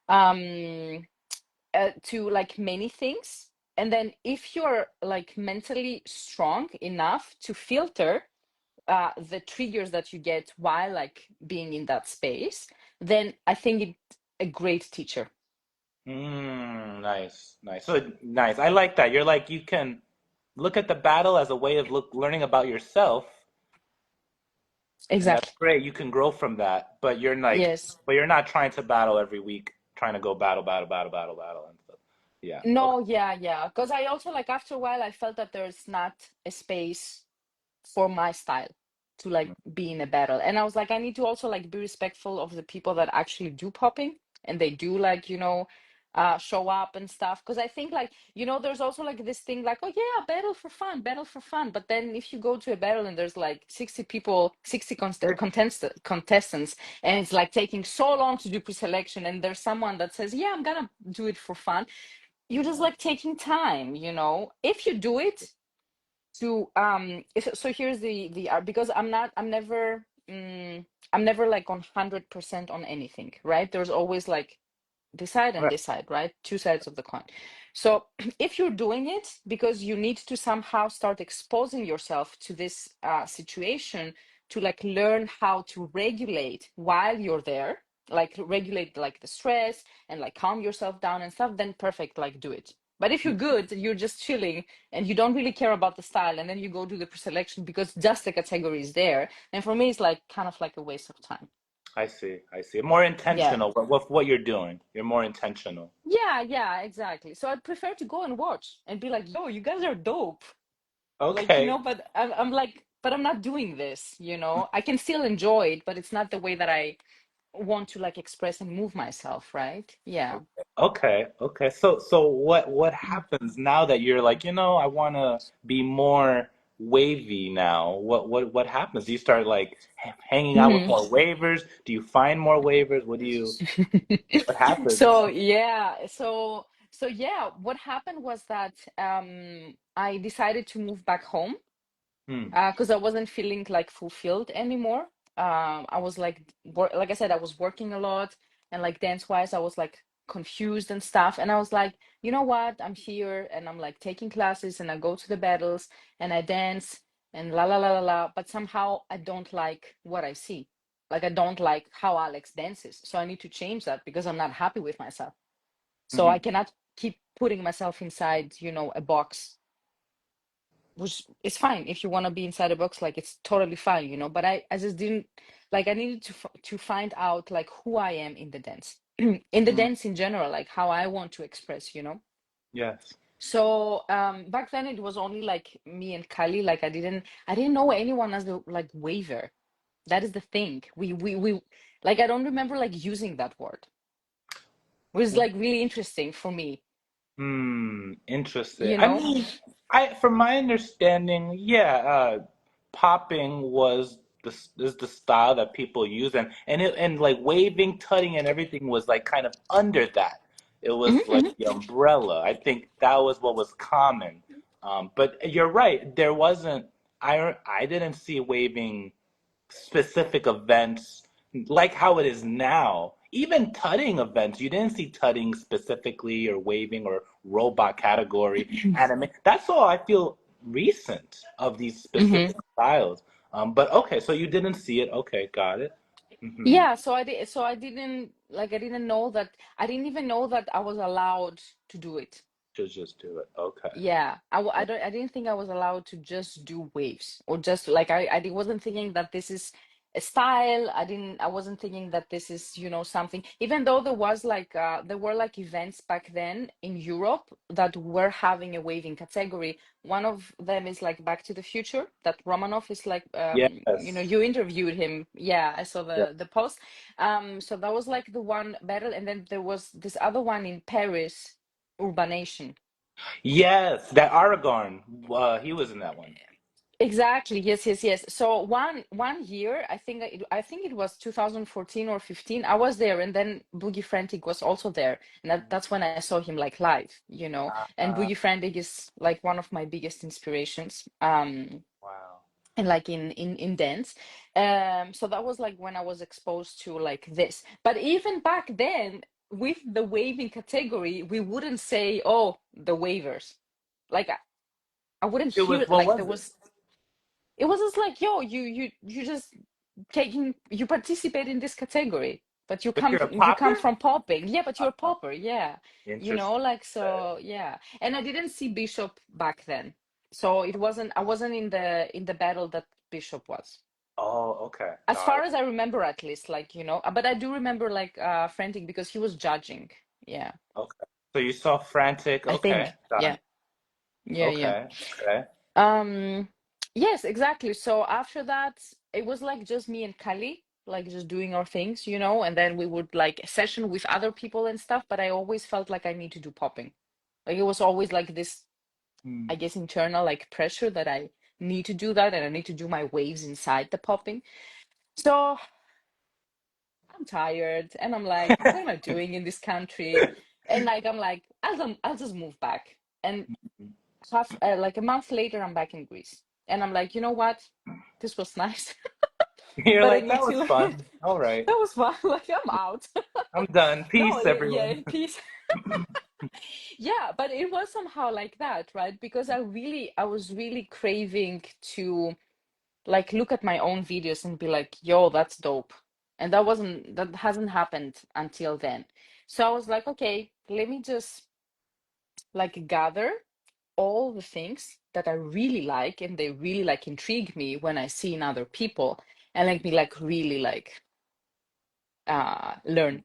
um to like many things. And then if you're like mentally strong enough to filter the triggers that you get while like being in that space, then I think it's a great teacher. Nice, nice. So nice. I like that. You're like you can look at the battle as a way of learning about yourself, and that's Exactly. great. You can grow from that, but Yes. you're not trying to battle every week, trying to go battle, battle, battle, battle, battle, and stuff. Yeah. Okay. No, yeah, yeah. Because I also like after a while I felt that there's not a space for my style to like be in a battle. And I was like, I need to also like be respectful of the people that actually do popping and they do like, show up and stuff. Because I think like, there's also like this thing like, oh yeah, battle for fun, battle for fun. But then if you go to a battle and there's like 60 people, 60 contestants, and it's like taking so long to do pre-selection, and there's someone that says, yeah, I'm gonna do it for fun, you're just like taking time, if you do it to so here's the because I'm never like on 100% on anything, right? There's always like this side and Right. this side, right? Two sides of the coin. So if you're doing it because you need to somehow start exposing yourself to this situation to like learn how to regulate while you're there, like regulate like the stress and like calm yourself down and stuff, then perfect, like do it. But if you're good, you're just chilling and you don't really care about the style, and then you go to the pre-selection because just the category is there, and for me it's like kind of like a waste of time. I see. I see. More Yeah. intentional with what you're doing. You're more intentional. Yeah, yeah, exactly. So I'd prefer to go and watch and be like, yo, you guys are dope. Like, Okay. but I'm like, but I'm not doing this, I can still enjoy it, but it's not the way that I want to like express and move myself, right? Yeah. Okay. Okay. So what happens now that you're like, I want to be more wavy now? What happens? Do you start like hanging out with Mhm. more waivers? Do you find more waivers? What happens? So yeah, so yeah, what happened was that I decided to move back home Hmm. because I wasn't feeling like fulfilled anymore. I was like, like I said, I was working a lot, and like dance wise, I was like confused and stuff. And I was like, you know what? I'm here, and I'm like taking classes, and I go to the battles, and I dance, and la la la la la. But somehow I don't like what I see. Like I don't like how Alex dances. So I need to change that because I'm not happy with myself. So I Hmm. cannot keep putting myself inside, a box, which is fine if you want to be inside a box, like it's totally fine, but I just didn't like, I needed to find out like who I am in the dance, in the Hmm. dance in general, like how I want to express. Yes. So back then it was only like me and Kali, like I didn't know anyone as the like waver. That is the thing, we like, I don't remember like using that word, which is like really interesting for me Hmm, interesting. you I know mean, from my understanding, yeah, popping is the style that people use, and like waving, tutting, and everything was like kind of under that. It was like Mhm, the umbrella. I think that was what was common. But you're right. There wasn't. I didn't see waving specific events like how it is now. Even tutting events, you didn't see tutting specifically or waving or robot category anime. That's all I feel recent of these mhm. specific styles. But okay, so you didn't see it. Okay, got it. Mm-hmm. Yeah, so I didn't know that, I didn't even know that I was allowed to do it. Just do it. Okay. Yeah, I didn't think I was allowed to just do waves, or just like, wasn't thinking that this is a style. I wasn't thinking that this is, something, even though there were like events back then in Europe that were having a waving category. One of them is like Back to the Future, that Romanov is like, Yes. you interviewed him. Yeah, I saw Yeah. the post. So that was like the one battle, and then there was this other one in Paris, Urbanation. Yes, that Aragorn. He was in that one. Exactly. Yes, yes, yes. So one year, I think it was 2014 or 15. I was there, and then Boogie Frantic was also there, and that's when I saw him like live. And Uh, Boogie Frantic is like one of my biggest inspirations. wow. And like in dance. So that was like when I was exposed to like this. But even back then, with the waving category, we wouldn't say, "Oh, the wavers." Like I wouldn't It was. hear What like was there it? was. It was just like, yo, you just you participate in this category, but But you're a you come popper? from popping. Yeah, but you're a Uh, popper, yeah. Interesting. Like, so yeah. And I didn't see Bishop back then. So I wasn't in the battle that Bishop was. Oh, okay. As Got far it. as I remember, at least, like, but I do remember like Frantic because he was judging. Yeah. Okay. So you saw Frantic. I Okay, think. got Yeah. it. Yeah, yeah. Okay, okay. Um, yes, exactly. So after that, it was like just me and Kali, like just doing our things, and then we would like session with other people and stuff, but I always felt like I need to do popping. Like it was always like this, Hmm. I guess, internal like pressure that I need to do that and I need to do my waves inside the popping. So I'm tired and I'm like, what am I doing in this country? And like I'm like, I'll just move back. And like a month later, I'm back in Greece. And I'm like, you know what? This was nice, You're but I like, that need to was like fun. All right. that was fun. Like I'm out. I'm done. No, Peace, everyone. yeah, peace. Yeah, but it was somehow like that, right? Because I was really craving to like look at my own videos and be like, yo, that's dope. And that hasn't happened until then. So I was like, okay, let me just like gather all the things that I really like and they really like intrigue me when I see in other people and like me like really like learn,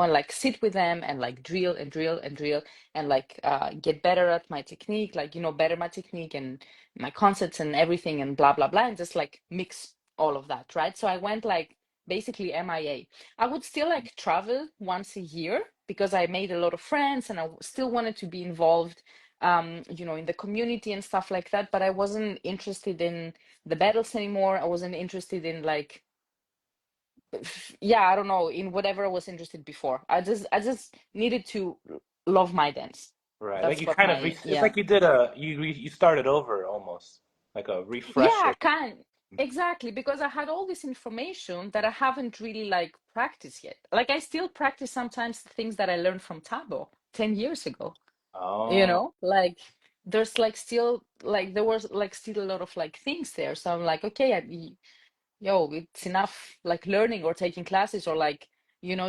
and like sit with them and like drill and drill and drill and like get better at my technique, like better my technique and my concepts and everything and blah blah blah and just like mix all of that, right? So I went like basically MIA. I would still like travel once a year because I made a lot of friends and I still wanted to be involved in the community and stuff like that, but I wasn't interested in the battles anymore. I wasn't interested in like yeah, I don't know, in whatever I was interested before. I just needed to love my dance. Right. Like That's you what kind of, my it's yeah. like you started over almost, like a Yeah, refresher. exactly, because I had all this information that I haven't really like practiced yet. Like I still practice sometimes the things that I learned from Tabo 10 years ago, Oh, like there's like still like there was like still a lot of like things there. So I'm like, okay, yo, it's enough like learning or taking classes or like,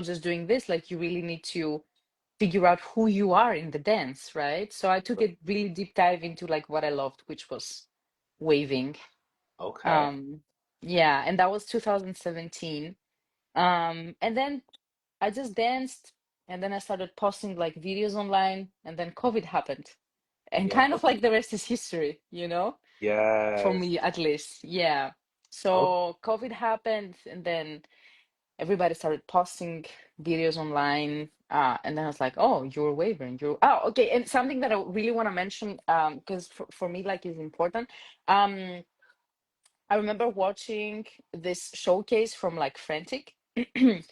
just doing this. Like you really need to figure out who you are in the dance, right? So I took a really deep dive into like what I loved, which was waving. okay. Um, yeah, and that was 2017. And then I just danced and then I started posting like videos online and then COVID happened. And Yeah. kind of like the rest is history, for Yes. me at least. Yeah. Oh, So COVID happened and then everybody started posting videos online. And then I was like, oh, you're wavering. Oh, okay. And something that I really want to mention, because for me, like, is important. Um, I remember watching this showcase from like Frantic,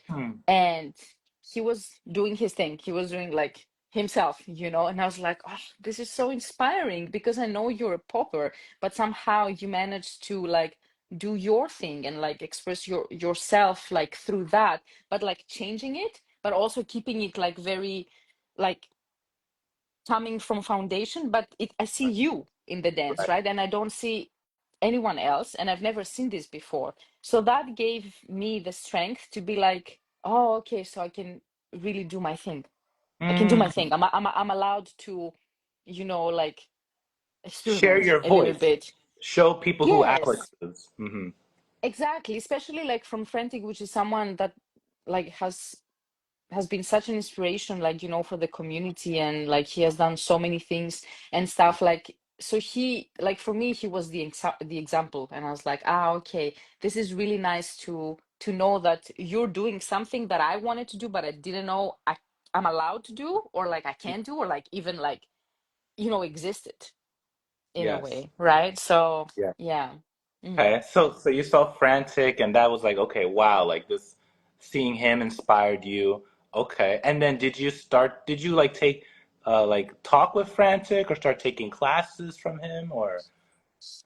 hmm. and he was doing his thing. He was doing like himself, and I was like, oh, this is so inspiring because I know you're a popper, but somehow you managed to like do your thing and like express yourself like through that, but like changing it, but also keeping it like very like coming from foundation, but I see you in the dance, Right. right? And I don't see anyone else, and I've never seen this before. So that gave me the strength to be like, oh, okay, so I can really do my thing. I can do my Mm. thing. I'm allowed to, like Share experiment your a little voice. bit. Show people who Alex Yes, is. Hmm. exactly. Especially like from Frantic, which is someone that like has been such an inspiration, like for the community, and like he has done so many things and stuff, like so he like for me he was the example, and I was like, okay, this is really nice to know that you're doing something that I wanted to do but I didn't know I'm allowed to do, or like I can do, or like even like existed in a Yes. way, right? So Yeah. yeah. Mm. Okay. So you saw Frantic, and that was like, okay, wow, like this, seeing him inspired you. Okay. And then did you like take, like talk with Frantic or start taking classes from him or?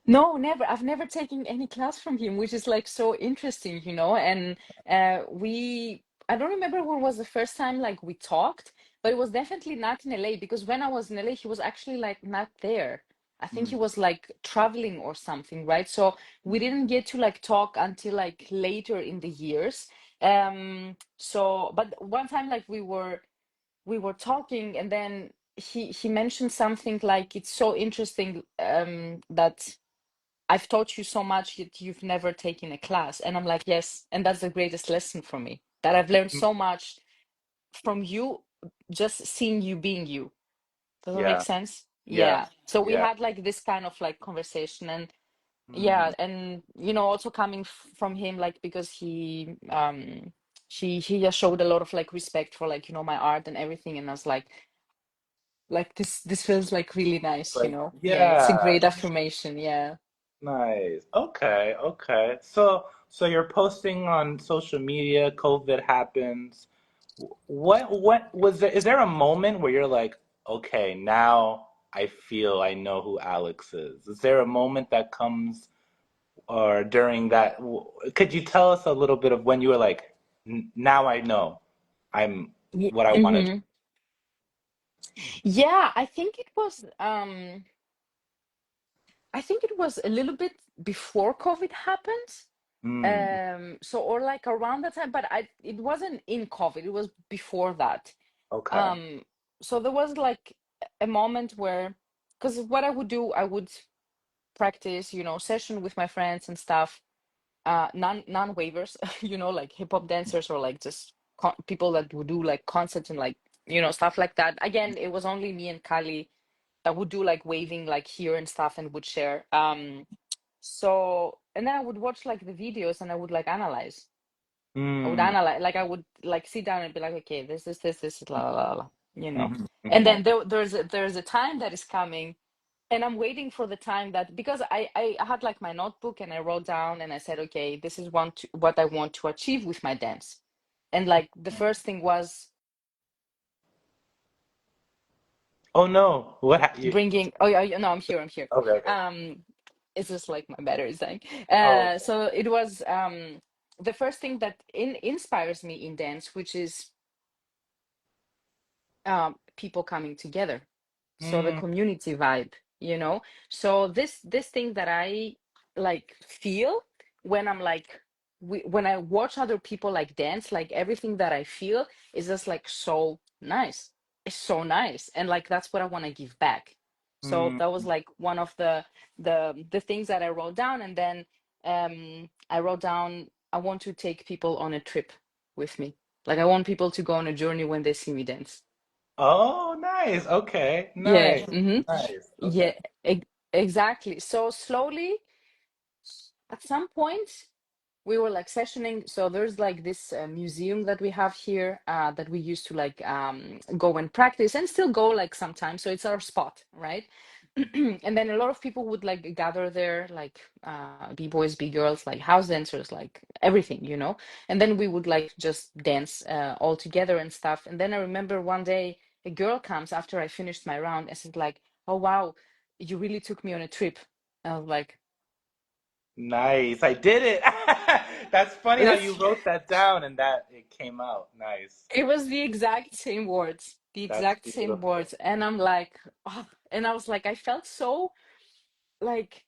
No, never. I've never taken any class from him, which is like so interesting, And I don't remember when was the first time like we talked, but it was definitely not in LA because when I was in LA, he was actually like not there. I think he Mm. was like traveling or something, right? So we didn't get to like talk until like later in the years. So but one time like we were talking and then he mentioned something like it's so interesting that I've taught you so much yet you've never taken a class. And I'm like, yes. And that's the greatest lesson for me, that I've learned so much from you just seeing you being you. Does that make Yeah. sense? Yes. Yeah. So we Yeah. had like this kind of like conversation, and Mm. yeah, and also coming from him, like because he just showed a lot of like respect for like my art and everything, and I was like this feels like really nice, Like, Yeah, it's a yeah. great affirmation. Yeah. Nice. Okay, okay. So you're posting on social media, COVID happens. What was there, is there a moment where you're like, okay, now I feel I know who Alex is? Is there a moment that comes or during that could you tell us a little bit of when you were like, Now I know I'm what I want to do." Hmm. Yeah, I think it was a little bit before COVID happened. Mm, So or like around that time, but it wasn't in COVID, it was before that. okay. Um, so there was like a moment where, because what I would do, I would practice, session with my friends and stuff, non waivers, like hip hop dancers or like just people that would do like concerts and like, stuff like that. Again, it was only me and Kali that would do like waving like here and stuff and would share. So and then I would watch like the videos and I would like analyze. I would Mm, analyze, like I would like sit down and be like, okay, this, la la la, la, you know. mhm, And mhm. then there's a time that is coming, and I'm waiting for the time that, because I had like my notebook and I wrote down and I said, okay, this is what I want to achieve with my dance. And like the first thing was Oh no, bringing. Oh yeah, no, I'm here. okay, okay. Um, it's just like my battery is dying. Oh, So it was the first thing that inspires me in dance, which is people coming together, so the mm, community vibe, so this thing that I like feel when I'm like, when I watch other people like dance, like everything that I feel is just like so nice. It's so nice, and like that's what I want to give back. So mm. that was like one of the things that I wrote down. And then I wrote down, I want to take people on a trip with me. Like I want people to go on a journey when they see me dance. Oh, nice. Okay, Yeah. nice, Hmm. nice. Okay. Yeah. Exactly. So slowly, at some point, we were like sessioning. So there's like this museum that we have here, that we used to like go and practice and still go like sometimes. So it's our spot, right? And then a lot of people would like gather there, like b-boys, b-girls, like house dancers, like everything, and then we would like just dance all together and stuff. And then I remember one day a girl comes after I finished my round and said like, oh wow, you really took me on a trip. I was like, Nice. I did it. That's funny how you this. wrote that down and that it came out. Nice. It was the exact same words, the That's exact same beautiful. words. And I'm like, oh, and I was like, I felt so like,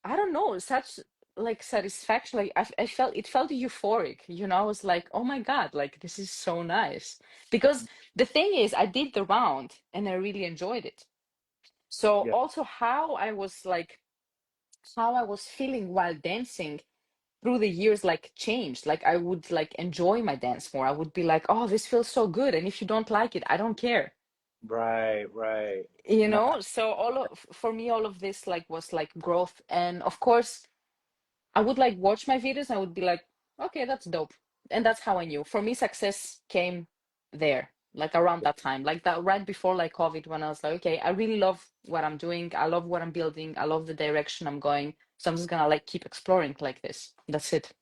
I don't know, such like satisfaction. Like I felt, it felt euphoric, I was like, oh my God, like this is so nice. Because the thing is, I did the round and I really enjoyed it. So Yeah. also how I was feeling while dancing through the years like changed. Like I would like enjoy my dance more. I would be like, oh, this feels so good. And if you don't like it, I don't care. Right, right. So for me, all of this like was like growth. And of course, I would like watch my videos. I would be like, okay, that's dope. And that's how I knew. For me, success came there, like around that time, like that right before like COVID, when I was like, okay, I really love what I'm doing. I love what I'm building. I love the direction I'm going. So I'm just gonna like keep exploring like this. That's it.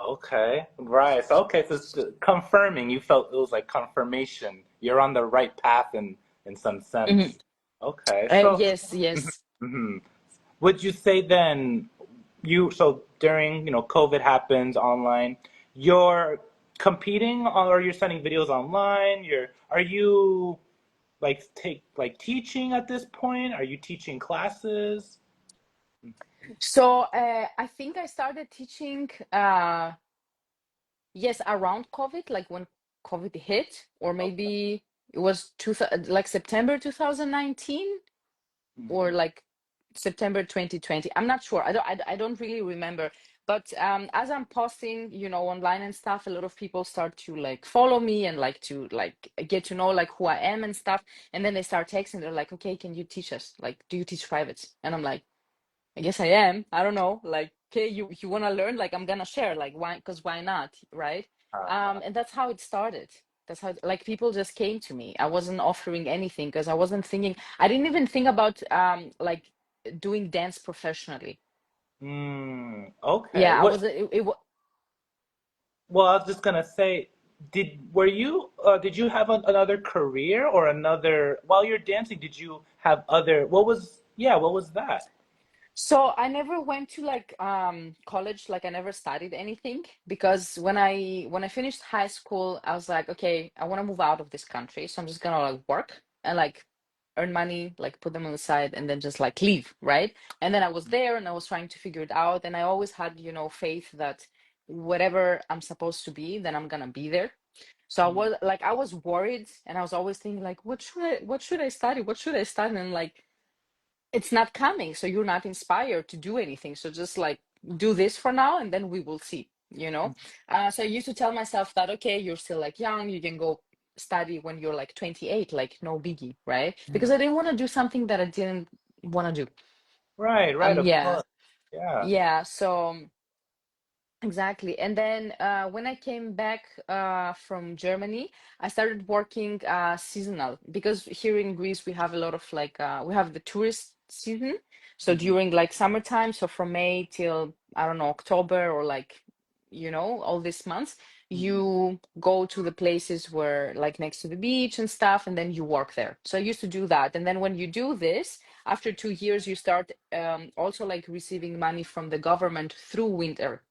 Okay, right. So, okay, so it's confirming. You felt it was like confirmation. You're on the right path in some Mhm. sense. Okay, so Yes, yes. mhm. Would you say then so during, COVID happens online, you're competing or you're sending videos online? Are you like teaching at this point? Are you teaching classes? So I think I started teaching, yes, around COVID, like when COVID hit, or maybe it was like September 2019 or Mhm. like September 2020. I'm not sure. I don't really remember. But as I'm posting, online and stuff, a lot of people start to like follow me and like to like get to know like who I am and stuff. And then they start texting. They're like, "Okay, can you teach us? Like, do you teach privates?" And I'm like, "I guess I am. I don't know. Like, okay, you want to learn? Like, I'm gonna share. Like, why? Because why not, right?" Uh-huh. And that's how it started. That's how like people just came to me. I wasn't offering anything because I wasn't thinking. I didn't even think about like doing dance professionally. Okay. Yeah, I What? was. Well, I was just gonna say, did you have another career or another while you're dancing? Did you have other? What was that? So I never went to like college, like I never studied anything because when I finished high school, I was like, okay, I want to move out of this country, so I'm just gonna like work and like earn money, like put them on the side and then just like leave, right? And then I was there and I was trying to figure it out and I always had, faith that whatever I'm supposed to be, then I'm gonna be there. So I was worried and I was always thinking like, what should I study? What should I study? And like it's not coming, so you're not inspired to do anything, so just like do this for now and then we will see. So I used to tell myself that okay, you're still like young, you can go study when you're like 28, like no biggie, right? Because I didn't want to do something that I didn't want to do. Right, right, of Yeah, course. Yeah. yeah, so exactly. And then when I came back from Germany, I started working seasonal because here in Greece we have a lot of like we have the tourist season. So Hmm. during like summertime, so from May till I don't know, October or like all these months, Hmm. you go to the places where like next to the beach and stuff, and then you work there. So I used to do that. And then when you do this, after 2 years, you start also like receiving money from the government through winter.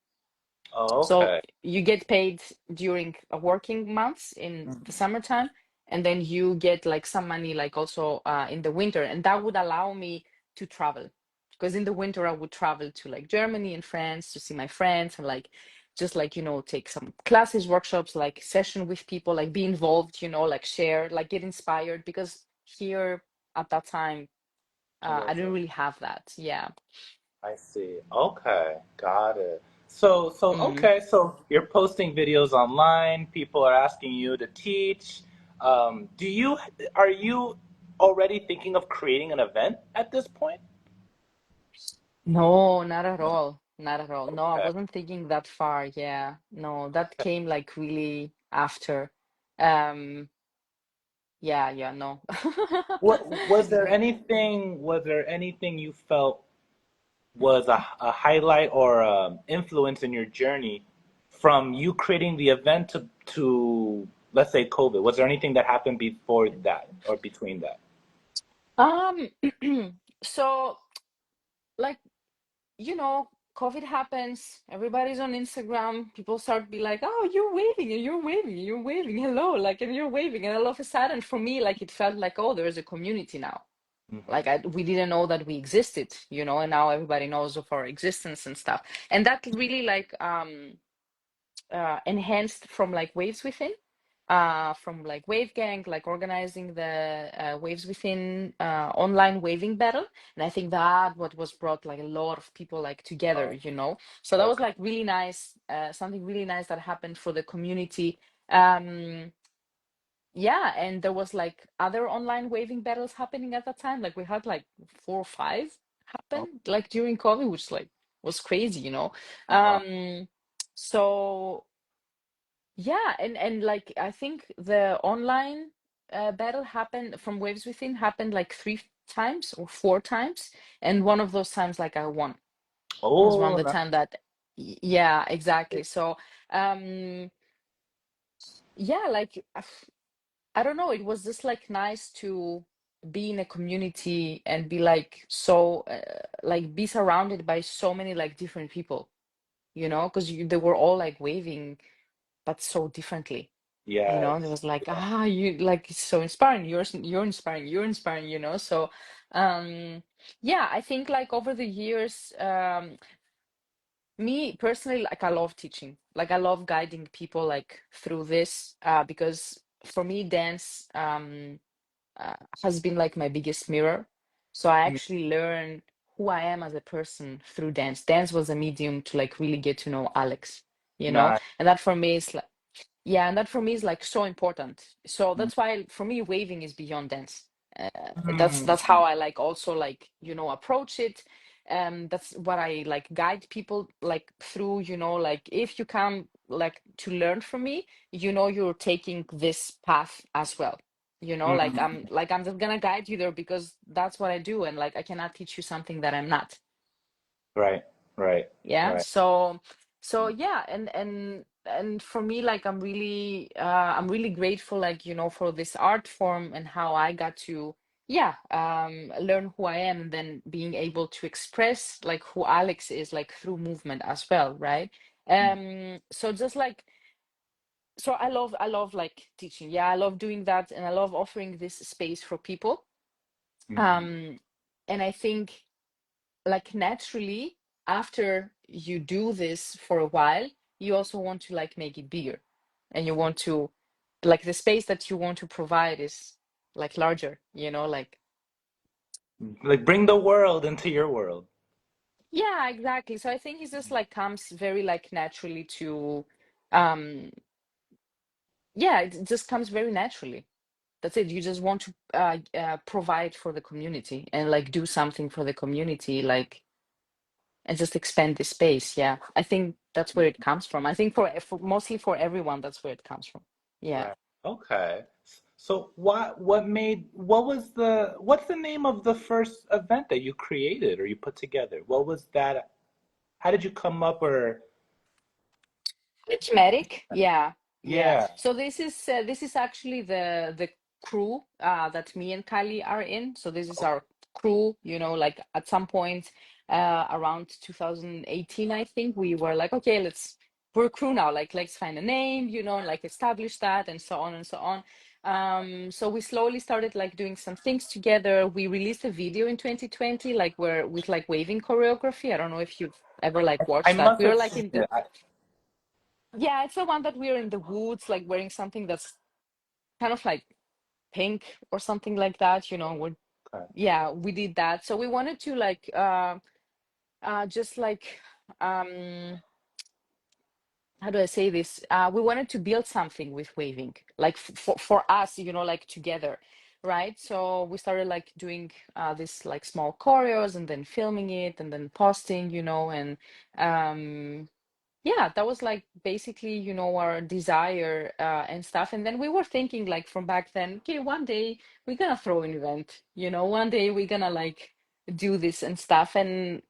Oh, So okay. you get paid during working months in the Mhm. summertime, and then you get like some money like also in the winter, and that would allow me to travel. Because in the winter I would travel to like Germany and France to see my friends and like just like take some classes, workshops, like session with people, like be involved, like share, like get inspired. Because here at that time It I was didn't really have that. Yeah. I see. Okay, got it. So Mm. okay, so you're posting videos online, people are asking you to teach. Are you already thinking of creating an event at this point? No, not at all. Not at all. No, I Okay. wasn't thinking that far. Yeah. No, that came like really after. Um, yeah, yeah, no. Was there anything you felt was a highlight or influence in your journey from you creating the event to let's say COVID? Was there anything that happened before that or between that? Um, so like, COVID happens, everybody's on Instagram, people start to be like, oh, you're waving and you're waving, and you're waving, hello, like, and you're waving. And all of a sudden, for me, like, it felt like, oh, there is a community now. Like Hmm. we didn't know that we existed, and now everybody knows of our existence and stuff. And that really like enhanced from like Waves Within, from like Wave Gang, like organizing the Waves Within online waving battle. And I think that what was brought like a lot of people like together. So that was Okay. like really nice, something really nice that happened for the community. Um, yeah, and there was like other online waving battles happening at that time. Like we had like 4 or 5 Oh, happen like during COVID, which like was crazy. uh-huh. Um, so yeah, and like I think the online battle happened from Waves Within happened like 3 times or 4 times, and one of those times like I won. It was around Oh, the nice. time that yeah, exactly. So um yeah, like I don't know, it was just like nice to be in a community and be like so like be surrounded by so many like different people, because they were all like waving but so differently. And it Yes. was like you like it's so inspiring, you're inspiring, you're inspiring. So yeah, I think like over the years, me personally, like I love teaching, like I love guiding people like through this because for me dance has been like my biggest mirror. So I Mm. actually learn who I am as a person through dance. Dance was a medium to like really get to know Alex, you know, Nice. and that for me is like, yeah, and that for me is like so important. So that's why for me waving is beyond dance. Uh, that's Mm. how I like also like, you know, approach it. That's what I like guide people like through, you know, like if you come like to learn from me, you know, you're taking this path as well. You know, Mm. like I'm just gonna guide you there because that's what I do, and like I cannot teach you something that I'm not. Right, right, Yeah, right. so yeah, and for me like I'm really grateful like, you know, for this art form and how I got to, yeah, learn who I am and then being able to express like who Alex is like through movement as well, right? So just like, so I love like teaching, yeah, I love doing that, and I love offering this space for people. Mm-hmm. um and I think like naturally, after you do this for a while, you also want to like make it bigger, and you want to, like, the space that you want to provide is like larger, you know, like, Like bring the world into your world. yeah, exactly. So I think it just like comes very like naturally to, um yeah, it just comes very naturally. That's it. You just want to provide for the community and like do something for the community, like, and just expand the space. Yeah, I think that's where it comes from. I think for mostly for everyone, that's where it comes from. Yeah. Right. Okay. So what's the name of the first event that you created or you put together? What was that? How did you come up or Thematic, yeah, yeah. yeah. So this is actually the crew that me and Kali are in. So this is our crew. You know, like at some point around 2018, I think we were like, okay, we're a crew now. Like let's find a name. You know, like establish that, and so on and so on. So we slowly started like doing some things together. We released a video in 2020, like where with like waving choreography. I don't know if you've ever like I watched that. must We were have like seen in it. the, yeah, it's the one that we're in the woods, like wearing something that's kind of like pink or something like that, you know. Okay. Yeah, we did that. So we wanted to like just like um how do I say this? We wanted to build something with waving, like for us, you know, like together, right? So we started like doing this like small choreos and then filming it and then posting, you know, and um yeah, that was like basically, you know, our desire and stuff. And then we were thinking like from back then, okay, one day we're gonna throw an event, you know, one day we're gonna like do this and stuff. And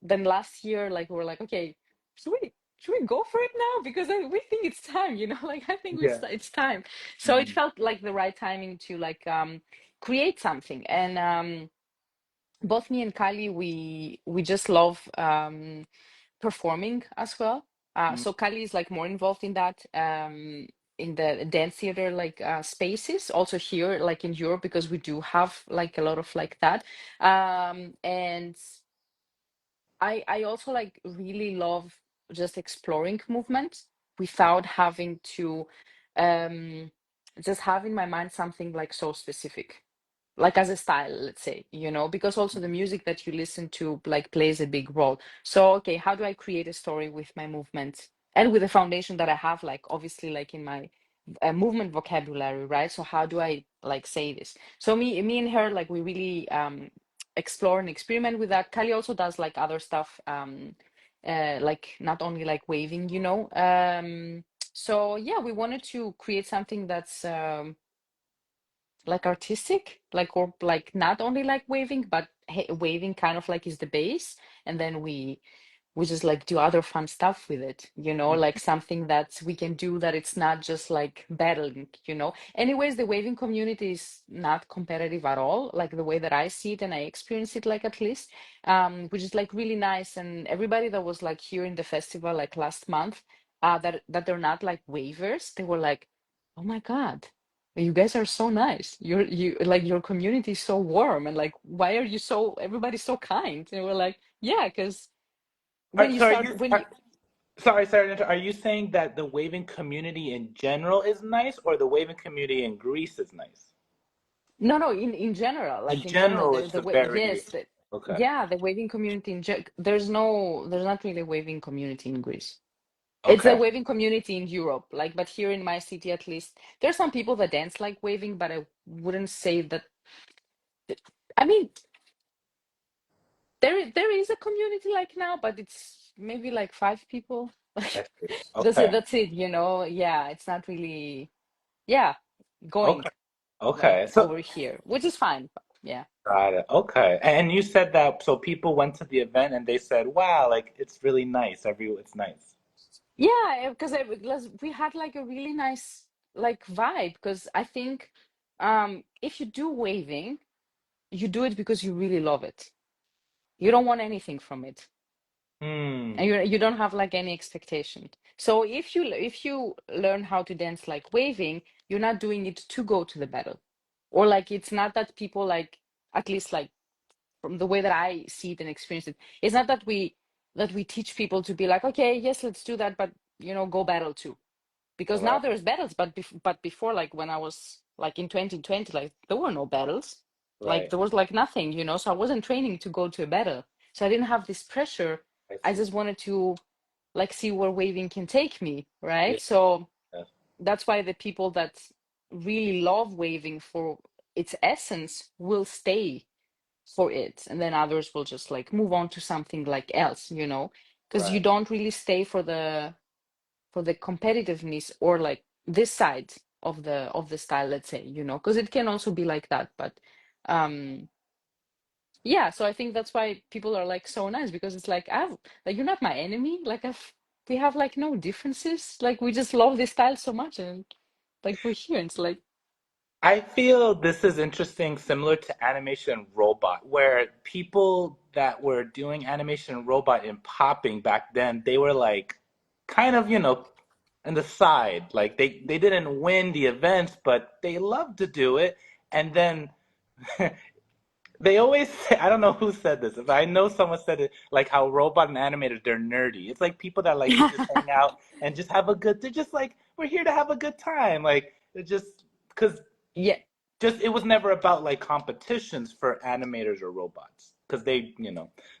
then last year, like we were like, okay, should we go for it now? Because we think it's time, you know, like I think Yeah. it's time. So it Mhm. felt like the right timing to like create something. And both me and Kali, we just love performing as well. Mhm. So Kali is like more involved in that, in the dance theater like spaces, also here like in Europe, because we do have like a lot of like that. And I also like really love just exploring movement without having to um just have in my mind something like so specific, like as a style, let's say, you know, because also the music that you listen to like plays a big role. So okay, how do I create a story with my movement and with the foundation that I have, like obviously like in my movement vocabulary, right? So how do I like say this? So me and her, like we really explore and experiment with that. Kali also does like other stuff, like not only like waving, you know. So yeah, we wanted to create something that's like artistic, like, or like not only like waving, but waving kind of like is the base, and then we just like do other fun stuff with it, you know, like something that we can do that it's not just like battling, you know. Anyways, the waving community is not competitive at all, like the way that I see it and I experience it, like at least, which is like really nice. And everybody that was like here in the festival like last month, that they're not like wavers, they were like, oh my God, you guys are so nice. You like your community is so warm, and like why are you so everybody's so kind? And we're like, yeah, because when you So start when you sorry, are you saying that the waving community in general is nice or the waving community in Greece is nice? no, no, in general, In like in general, general, the it's a way, very yes, Okay. Yeah, the waving community there's not really a waving community in Greece. It's a Okay. waving community in Europe, like, but here in my city at least, there's some people that dance like waving, but I wouldn't say that. I mean, there is a community like now, but it's maybe like 5 people. I Like see. that's it, Okay. that's it, Yeah, it's not really, yeah, going Okay. like Okay. So over here, which is fine. But yeah. got it. Okay. And you said that so people went to the event and they said, "Wow, like it's really nice. It's nice." Yeah, because we had like a really nice like vibe because I think if you do waving, you do it because you really love it. You don't want anything from it. And Hmm. you don't have like any expectation. So if you learn how to dance like waving, you're not doing it to go to the battle. Or like it's not that people like, at least like from the way that I see it and experience it, it's not that we teach people to be like, okay, yes, let's do that, but go battle too. Because now Right. there's battles, but but before, like when I was like in 2020, like there were no battles. Like Right. there was like nothing, so I wasn't training to go to a battle. So I didn't have this pressure. I I see. just wanted to like see where waving can take me, Yeah. right? So Yeah. that's why the people that really love waving for its essence will stay for it, and then others will just like move on to something like else, because you Right. don't really stay for the competitiveness or like this side of the style, let's say, because it can also be like that. But um yeah, so I think that's why people are like so nice, because it's like, I've like, you're not my enemy, like we have like no differences, like we just love this style so much, and like we're here, and it's like, I feel this is interesting, similar to animation robot, where people that were doing animation robot and popping back then, they were like kind of, on the side. Like they didn't win the events, but they loved to do it. And then they always say, I don't know who said this, but I know someone said it, like how robot and animators, they're nerdy. It's like people that like to just hang out and just have a good, they're just like, we're here to have a good time. Like, it just, because yeah, just it was never about like competitions for animators or robots because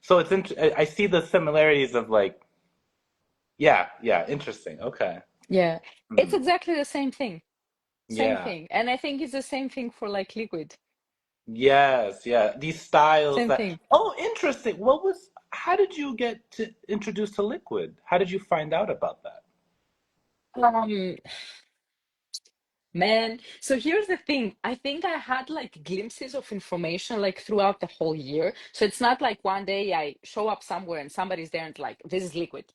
so I see the similarities of like yeah, yeah, interesting. Okay. yeah, it's Hmm. exactly the same thing, same Yeah. thing. And I think it's the same thing for like liquid, Yes, yeah, these styles same that thing. oh, interesting. How did you get to introduced to liquid? How did you find out about that? um Man, so here's the thing. I think I had like glimpses of information like throughout the whole year. So it's not like one day I show up somewhere and somebody's there and like, this is liquid.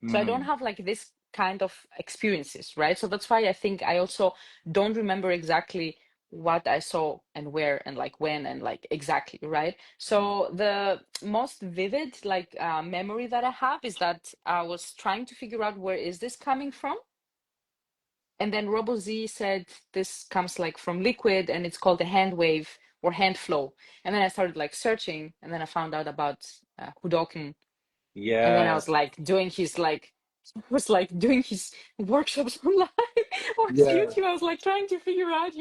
So I don't Hmm. have like this kind of experiences, right? So that's why I think I also don't remember exactly what I saw and where and like when and like exactly, right? So the most vivid like memory that I have is that I was trying to figure out where is this coming from, and then RoboZ said this comes like from liquid and it's called a hand wave or hand flow. And then I started like searching, and then I found out about Hudoken. And then I Yeah. was like doing his like was like doing his workshops online or his Yeah. YouTube. I was like trying to figure out,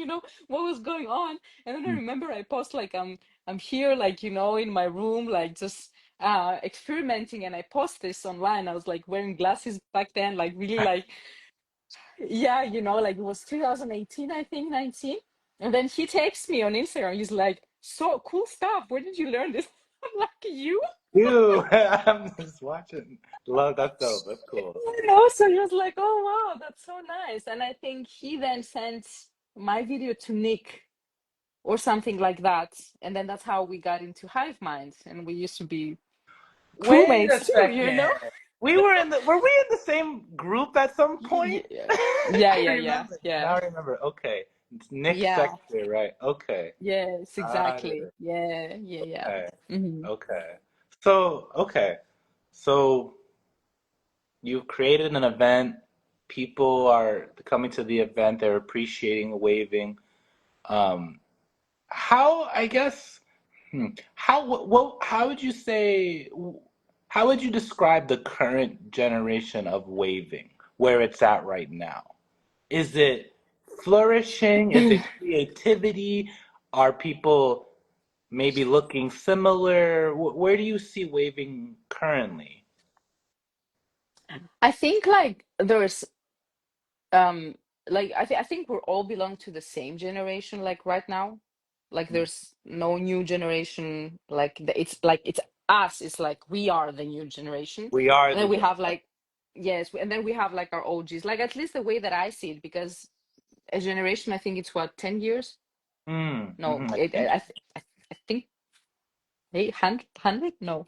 what was going on. And then I Mm. remember I post like I'm here like, in my room, like just experimenting, and I post this online. I was like wearing glasses back then, like really like, yeah, like it was 2018, I think, 19. And then he texts me on Instagram. He's like, so cool stuff. Where did you learn this? I'm like, you? Ew, I'm just watching. Love that's dope. That's cool. So he was like, oh, wow, that's so nice. And I think he then sent my video to Nick or something like that. And then that's how we got into Hive Mind. And we used to be Wait roommates a too, you know? second. Were we in the same group at some point? Yeah, yeah, I yeah, yeah, remember. Now yeah. I remember. Okay. It's Nick Yeah. Sector, right? Okay. Yes, Got exactly. it. Yeah, yeah, yeah. Okay. Hmm. Okay. Okay. So you've created an event. People are coming to the event. They're appreciating waving. Um, how, I guess, how would you say, how would you describe the current generation of waving, where it's at right now? Is it flourishing? Is it creativity? Are people maybe looking similar? Where do you see waving currently? I think like there's um like I think we all belong to the same generation like right now. Like Mm. there's no new generation like it's like it's us, it's like we are the new generation. We are And the then we gen. have like yes, and then we have like our OGs. Like at least the way that I see it, because a generation, I think it's what, 10 years? Mm, No, I think I think 800, no.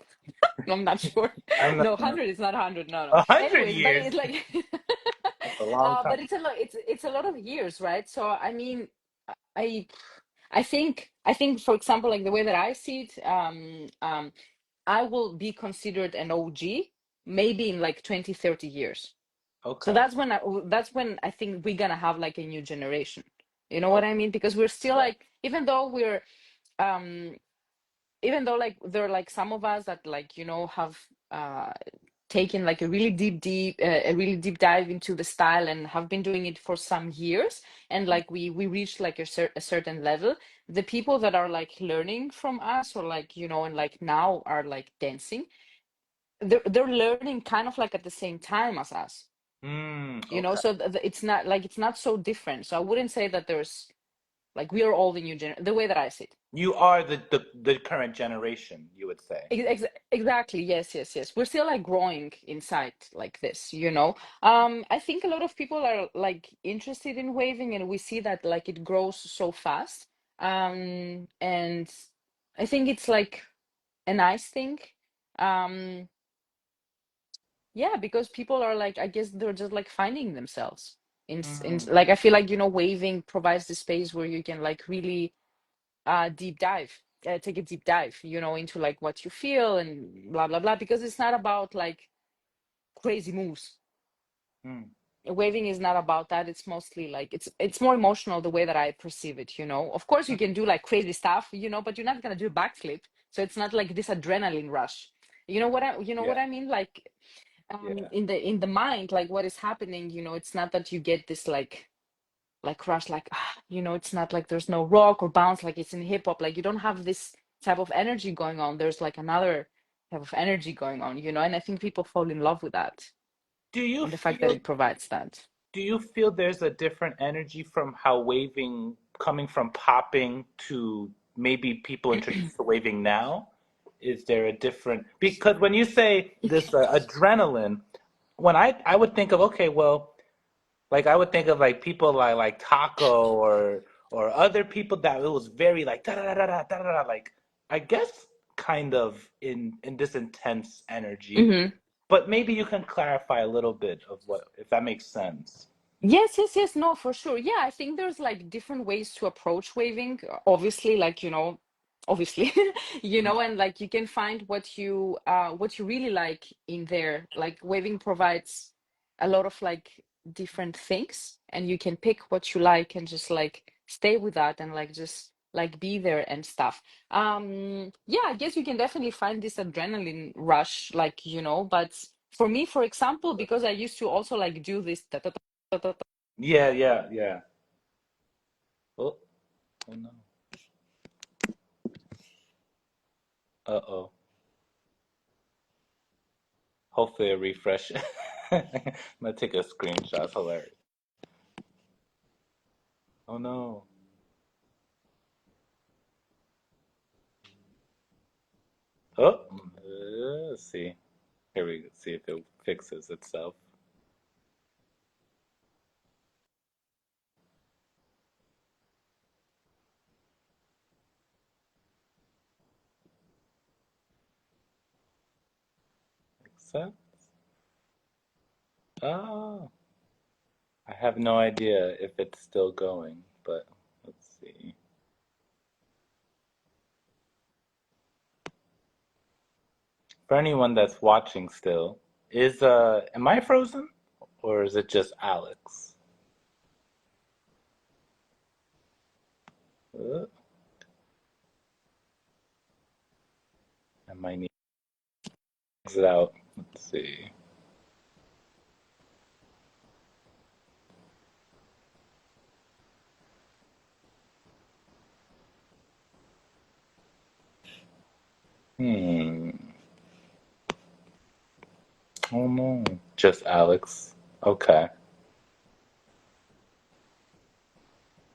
No, I'm not sure. I'm not, No, 100 is not 100. No, no. 100 Anyways, but years. it's like That's a long time. but it's a lot of years, right? So I mean, I I think for example, like the way that I see it, I will be considered an OG maybe in like 20, 30 years. So Okay. that's when I think we're gonna have like a new generation. You know what Oh, I mean? Because we're still right. like, um even though like there are like some of us that like have uh taken like a really deep dive into the style and have been doing it for some years, and like we reached like a certain level. The people that are like learning from us, or like and like now are like dancing, they're learning kind of like at the same time as us. Okay. So it's not so different. So I wouldn't say that there's like we are all the new the way that I see it. You are the current generation, you would say. Exactly. Yes, yes, yes. We're still like growing inside like this. I think a lot of people are like interested in waving, and we see that like it grows so fast. And I think it's like a nice thing. Um, yeah, because people are like, I guess they're just like finding themselves in Mm, like, I feel like, waving provides the space where you can like really deep dive take a deep dive into like what you feel and blah blah blah, because it's not about like crazy moves. mm, Waving is not about that. It's mostly like it's more emotional, the way that I perceive it. Of course you mm. can do like crazy stuff, but you're not gonna do a backflip. So it's not like this adrenaline rush. Yeah, What I mean, like yeah. in the mind, like what is happening, it's not that you get this like rush, like it's not like there's no rock or bounce like it's in hip hop. Like you don't have this type of energy going on. There's like another type of energy going on. And I think people fall in love with that, Do you and the fact that feel it provides that. do you feel there's a different energy from how waving coming from popping to maybe people introduced to waving now? Is there a different because when you say this adrenaline, when I would think of okay, well, like I would think of like people like Taco or other people that it was very like da da da da da da da like I guess kind of in this intense energy. Hmm. But maybe you can clarify a little bit of what if that makes sense. Yes, yes, yes, no, for sure. Yeah, I think there's like different ways to approach waving. Obviously, like, obviously, and like you can find what you really like in there. Like waving provides a lot of like different things, and you can pick what you like and just like stay with that and like just like be there and stuff. Yeah, I guess you can definitely find this adrenaline rush, like, but for me, for example, because I used to also like do this Yeah, yeah, yeah. Oh, oh no. Uh-oh. Hopefully a refresh. I'm gonna take a screenshot. It's hilarious. Oh no. Oh, let's see. Here we go. See if it fixes itself. Accept. Oh, I have no idea if it's still going, but let's see. For anyone that's watching still, is am I frozen? Or is it just Alex? Uh, I might need to exit out. Let's see. Hmm. Oh no. Just Alex. Okay.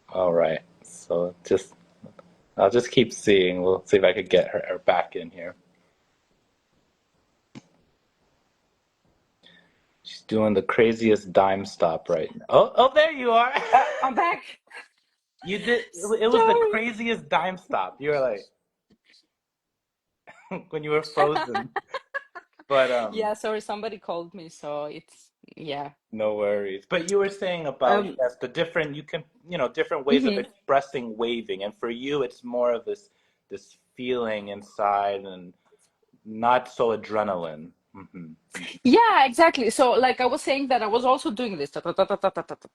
All right. So just I'll just keep seeing. We'll see if I could get her back in here. She's doing the craziest dime stop right now. Oh, there you are. I'm back. You did. It was the Sorry. craziest dime stop. You were like when you were frozen. But Yeah, sorry, somebody called me, so it's yeah. no worries. But you were saying about, Um, yes, the different you can, different ways of mhm. expressing waving, and for you, it's more of this feeling inside and not so adrenaline. Yeah, exactly. So like I was saying that I was also doing this, ta, ta, ta, ta, ta, ta, ta, ta,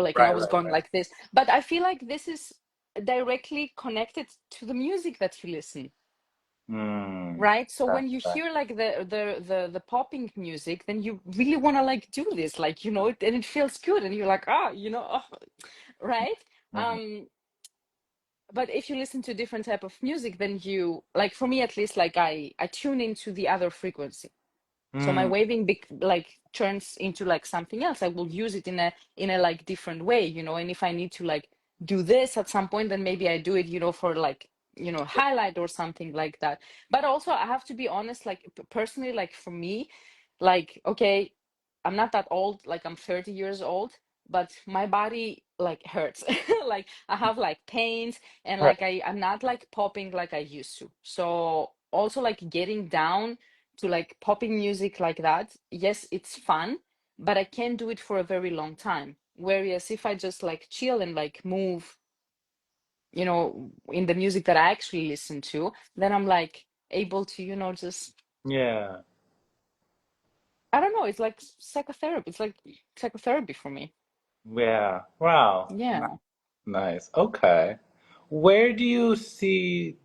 like, and I Right, was right, going right. like this. But I feel like this is directly connected to the music that you listen, Mm, right? So right, when you right. hear like the popping music, then you really want to like do this, like, and it feels good, and you're like, oh, right? Hmm. Um, but if you listen to different type of music, then you like, for me at least, like I tune into the other frequency. So my Mm, waving like turns into like something else. I will use it in a like different way, and if I need to like do this at some point, then maybe I do it, for like, highlight or something like that. But also I have to be honest, like personally, like for me, like, okay, I'm not that old, like I'm 30 years old, but my body like hurts. Like I have like pains, and right. like I'm not like popping like I used to. So also like getting down to like popping music like that, yes, it's fun, but I can't do it for a very long time. Whereas if I just like chill and like move, in the music that I actually listen to, then I'm like able to, just, Yeah, I don't know, it's like psychotherapy. It's like psychotherapy for me. yeah. Wow. Yeah. Nice. Okay. Where do you see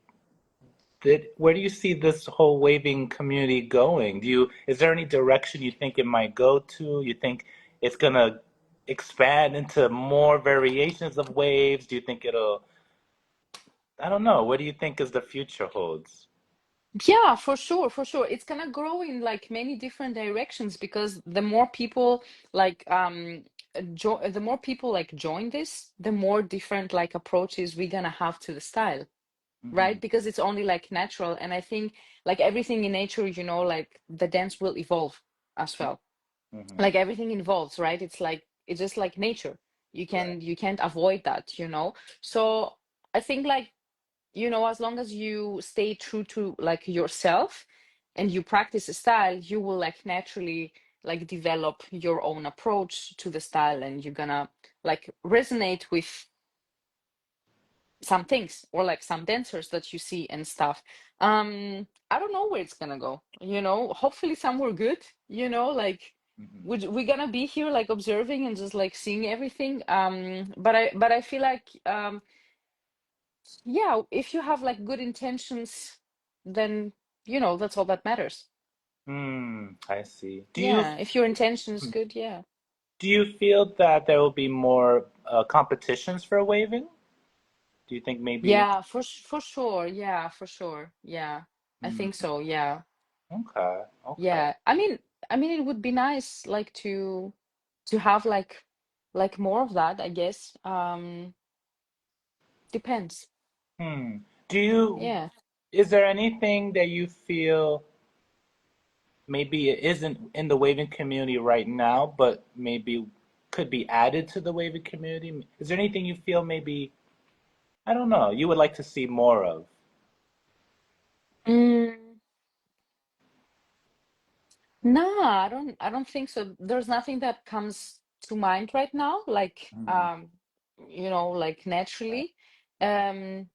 where do you see this whole waving community going? Is there any direction you think it might go to? You think it's gonna expand into more variations of waves? Do you think I don't know. What do you think is the future holds? Yeah, for sure, for sure. It's gonna grow in like many different directions, because the more people like the more people like join this, the more different like approaches we're gonna have to the style, Hmm. right? Because it's only like natural, and I think like everything in nature, like the dance will evolve as well. Hmm. Like everything evolves, right? It's just like nature. You Right. can you can't avoid that. So I think like, as long as you stay true to like yourself and you practice a style, you will like naturally like develop your own approach to the style, and you're gonna like resonate with some things, or like some dancers that you see and stuff. I don't know where it's gonna go, hopefully somewhere good, like Hmm. we're gonna be here like observing and just like seeing everything. But I feel like, yeah, if you have like good intentions, then that's all that matters. I see. Yeah, if your intention is good, yeah. Do you feel that there will be more competitions for waving? Do you think maybe? Yeah, for sure. Yeah, for sure. Yeah, I Hmm. think so. Yeah. Okay, okay. Yeah, I mean it would be nice like to have like more of that, I guess. Depends. Hmm. Do you, Yeah. is there anything that you feel maybe it isn't in the waving community right now, but maybe could be added to the waving community? Is there anything you feel maybe, I don't know, you would like to see more of? Mm, no, I don't think so. There's nothing that comes to mind right now, like Hmm. like naturally. Um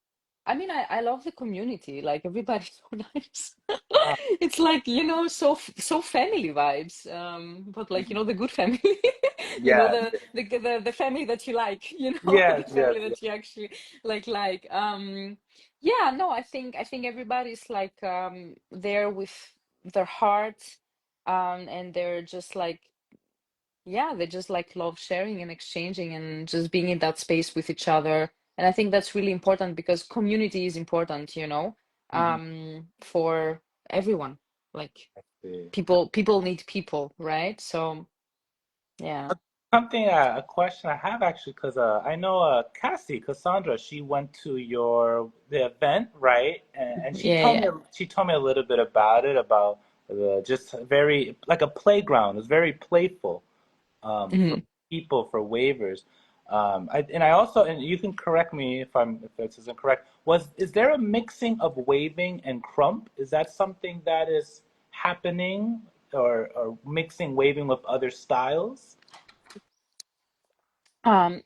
I mean, I love the community. Like everybody's so nice. Ah, It's like, so family vibes. But like, mhm. the good family. Yeah. The family that you like, the Yes, yes, family yes. that you actually like. Yeah, no, I think everybody's like there with their heart, and they're just like, yeah, they just like love sharing and exchanging and just being in that space with each other. And I think that's really important, because community is important. Mhm. for everyone. Like I see. people need people, right? So yeah. Something, a question I have actually, because I know Cassandra, she went to the event, right? And Yeah, yeah. she told me a little bit about it, about the just very like a playground. It's very playful for Mhm. people for waivers. And I also, and you can correct me if this isn't correct. Is there a mixing of waving and crump? Is that something that is happening, or mixing waving with other styles?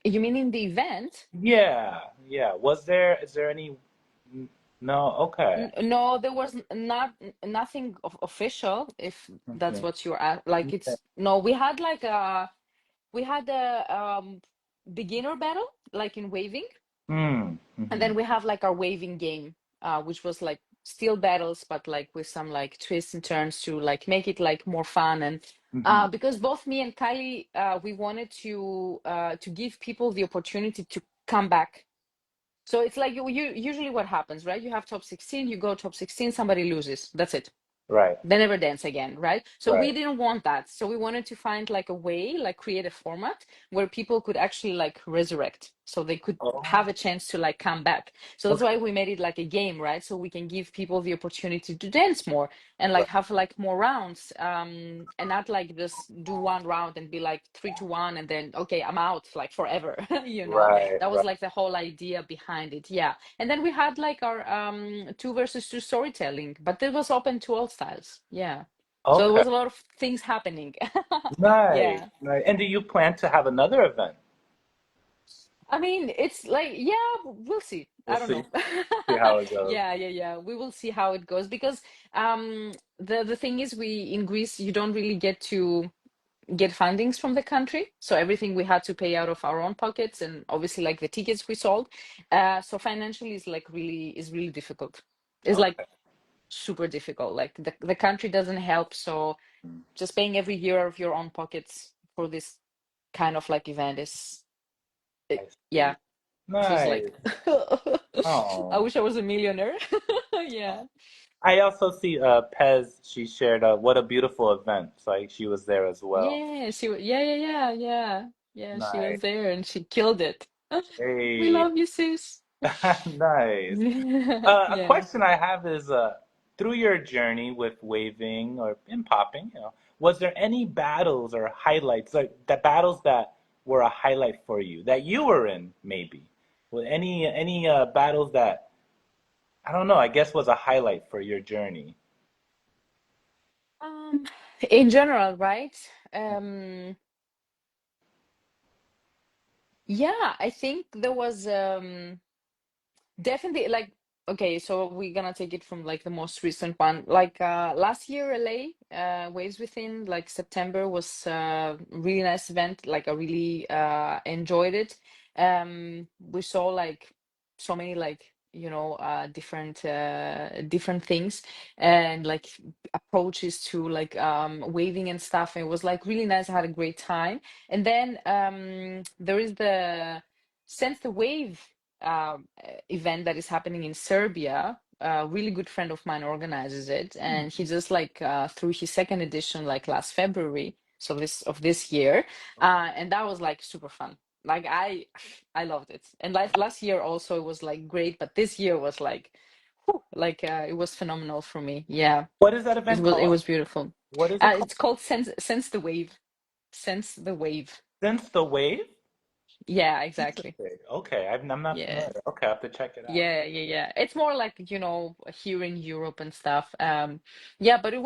You mean in the event? Yeah, yeah. Is there any? No, okay. No, there was nothing of official, if that's Mhm. what you're at. Like Yeah. it's no, we had a beginner battle, like in waving, Mm, and hmm. then we have like our waving game, which was like still battles, but like with some like twists and turns to like make it like more fun. And Hmm. because both me and Kylie, we wanted to give people the opportunity to come back. So it's like usually what happens, right? You have top 16, you go top 16, somebody loses. That's it. Right, They never dance again, right? So we right. didn't want that. So we wanted to find like a way, like create a format where people could actually like resurrect. So they could Oh, have a chance to like come back. So that's okay. why we made it like a game, right? So we can give people the opportunity to dance more and like Right, have like more rounds. And not like just do one round and be like 3-1 and then okay, I'm out like forever, you know? right, That was right. like the whole idea behind it. Yeah. And then we had like our two versus two storytelling, but it was open to all styles. Yeah. So there Okay. was a lot of things happening. Nice, Yeah. nice. And do you plan to have another event? I mean, it's like, yeah, we'll see. We'll I don't see. know. See how it goes. Yeah, yeah, yeah. We will see how it goes because the thing is we in Greece you don't really get to get fundings from the country. So everything we had to pay out of our own pockets and obviously like the tickets we sold. So financially is really difficult. It's like Okay. super difficult. Like the country doesn't help. So just paying every year of your own pockets for this kind of like event is I yeah, see. feels like Nice. I Oh. wish I was a millionaire. Yeah. I also see Pez, she shared what a beautiful event. So she was there as well. Yeah, yeah, yeah, yeah, yeah. Yeah, she Nice. was there and she killed it. We Hey. love you, sis. Nice. A Yeah. question I have is through your journey with waving or in popping, was there any battles or highlights, like the battles that were a highlight for you that you were in, maybe? With any battles that I don't know, I guess was a highlight for your journey? Um, in general, right? Um, yeah, I think there was definitely like okay, so we're gonna take it from like the most recent one. Like last year LA, Waves Within, like September was really nice event. Like I really enjoyed it. We saw like so many like different things and like approaches to like waving and stuff. It was like really nice. I had a great time. And then there is the Sense the Wave event that is happening in Serbia. A really good friend of mine organizes it, and he just like threw his second edition like last February, so this year, and that was like super fun. Like I loved it, and last year also it was like great, but this year was like, whew, like it was phenomenal for me. Yeah, What is that it event was it called? was beautiful. What is it called? It's called Sense the Wave. Sense the Wave. Since the Wave? Yeah, exactly. Interesting. Okay, I'm not Yeah. familiar. Okay, I have to check it out. Yeah, yeah, yeah. It's more like, here in Europe and stuff. Yeah, but it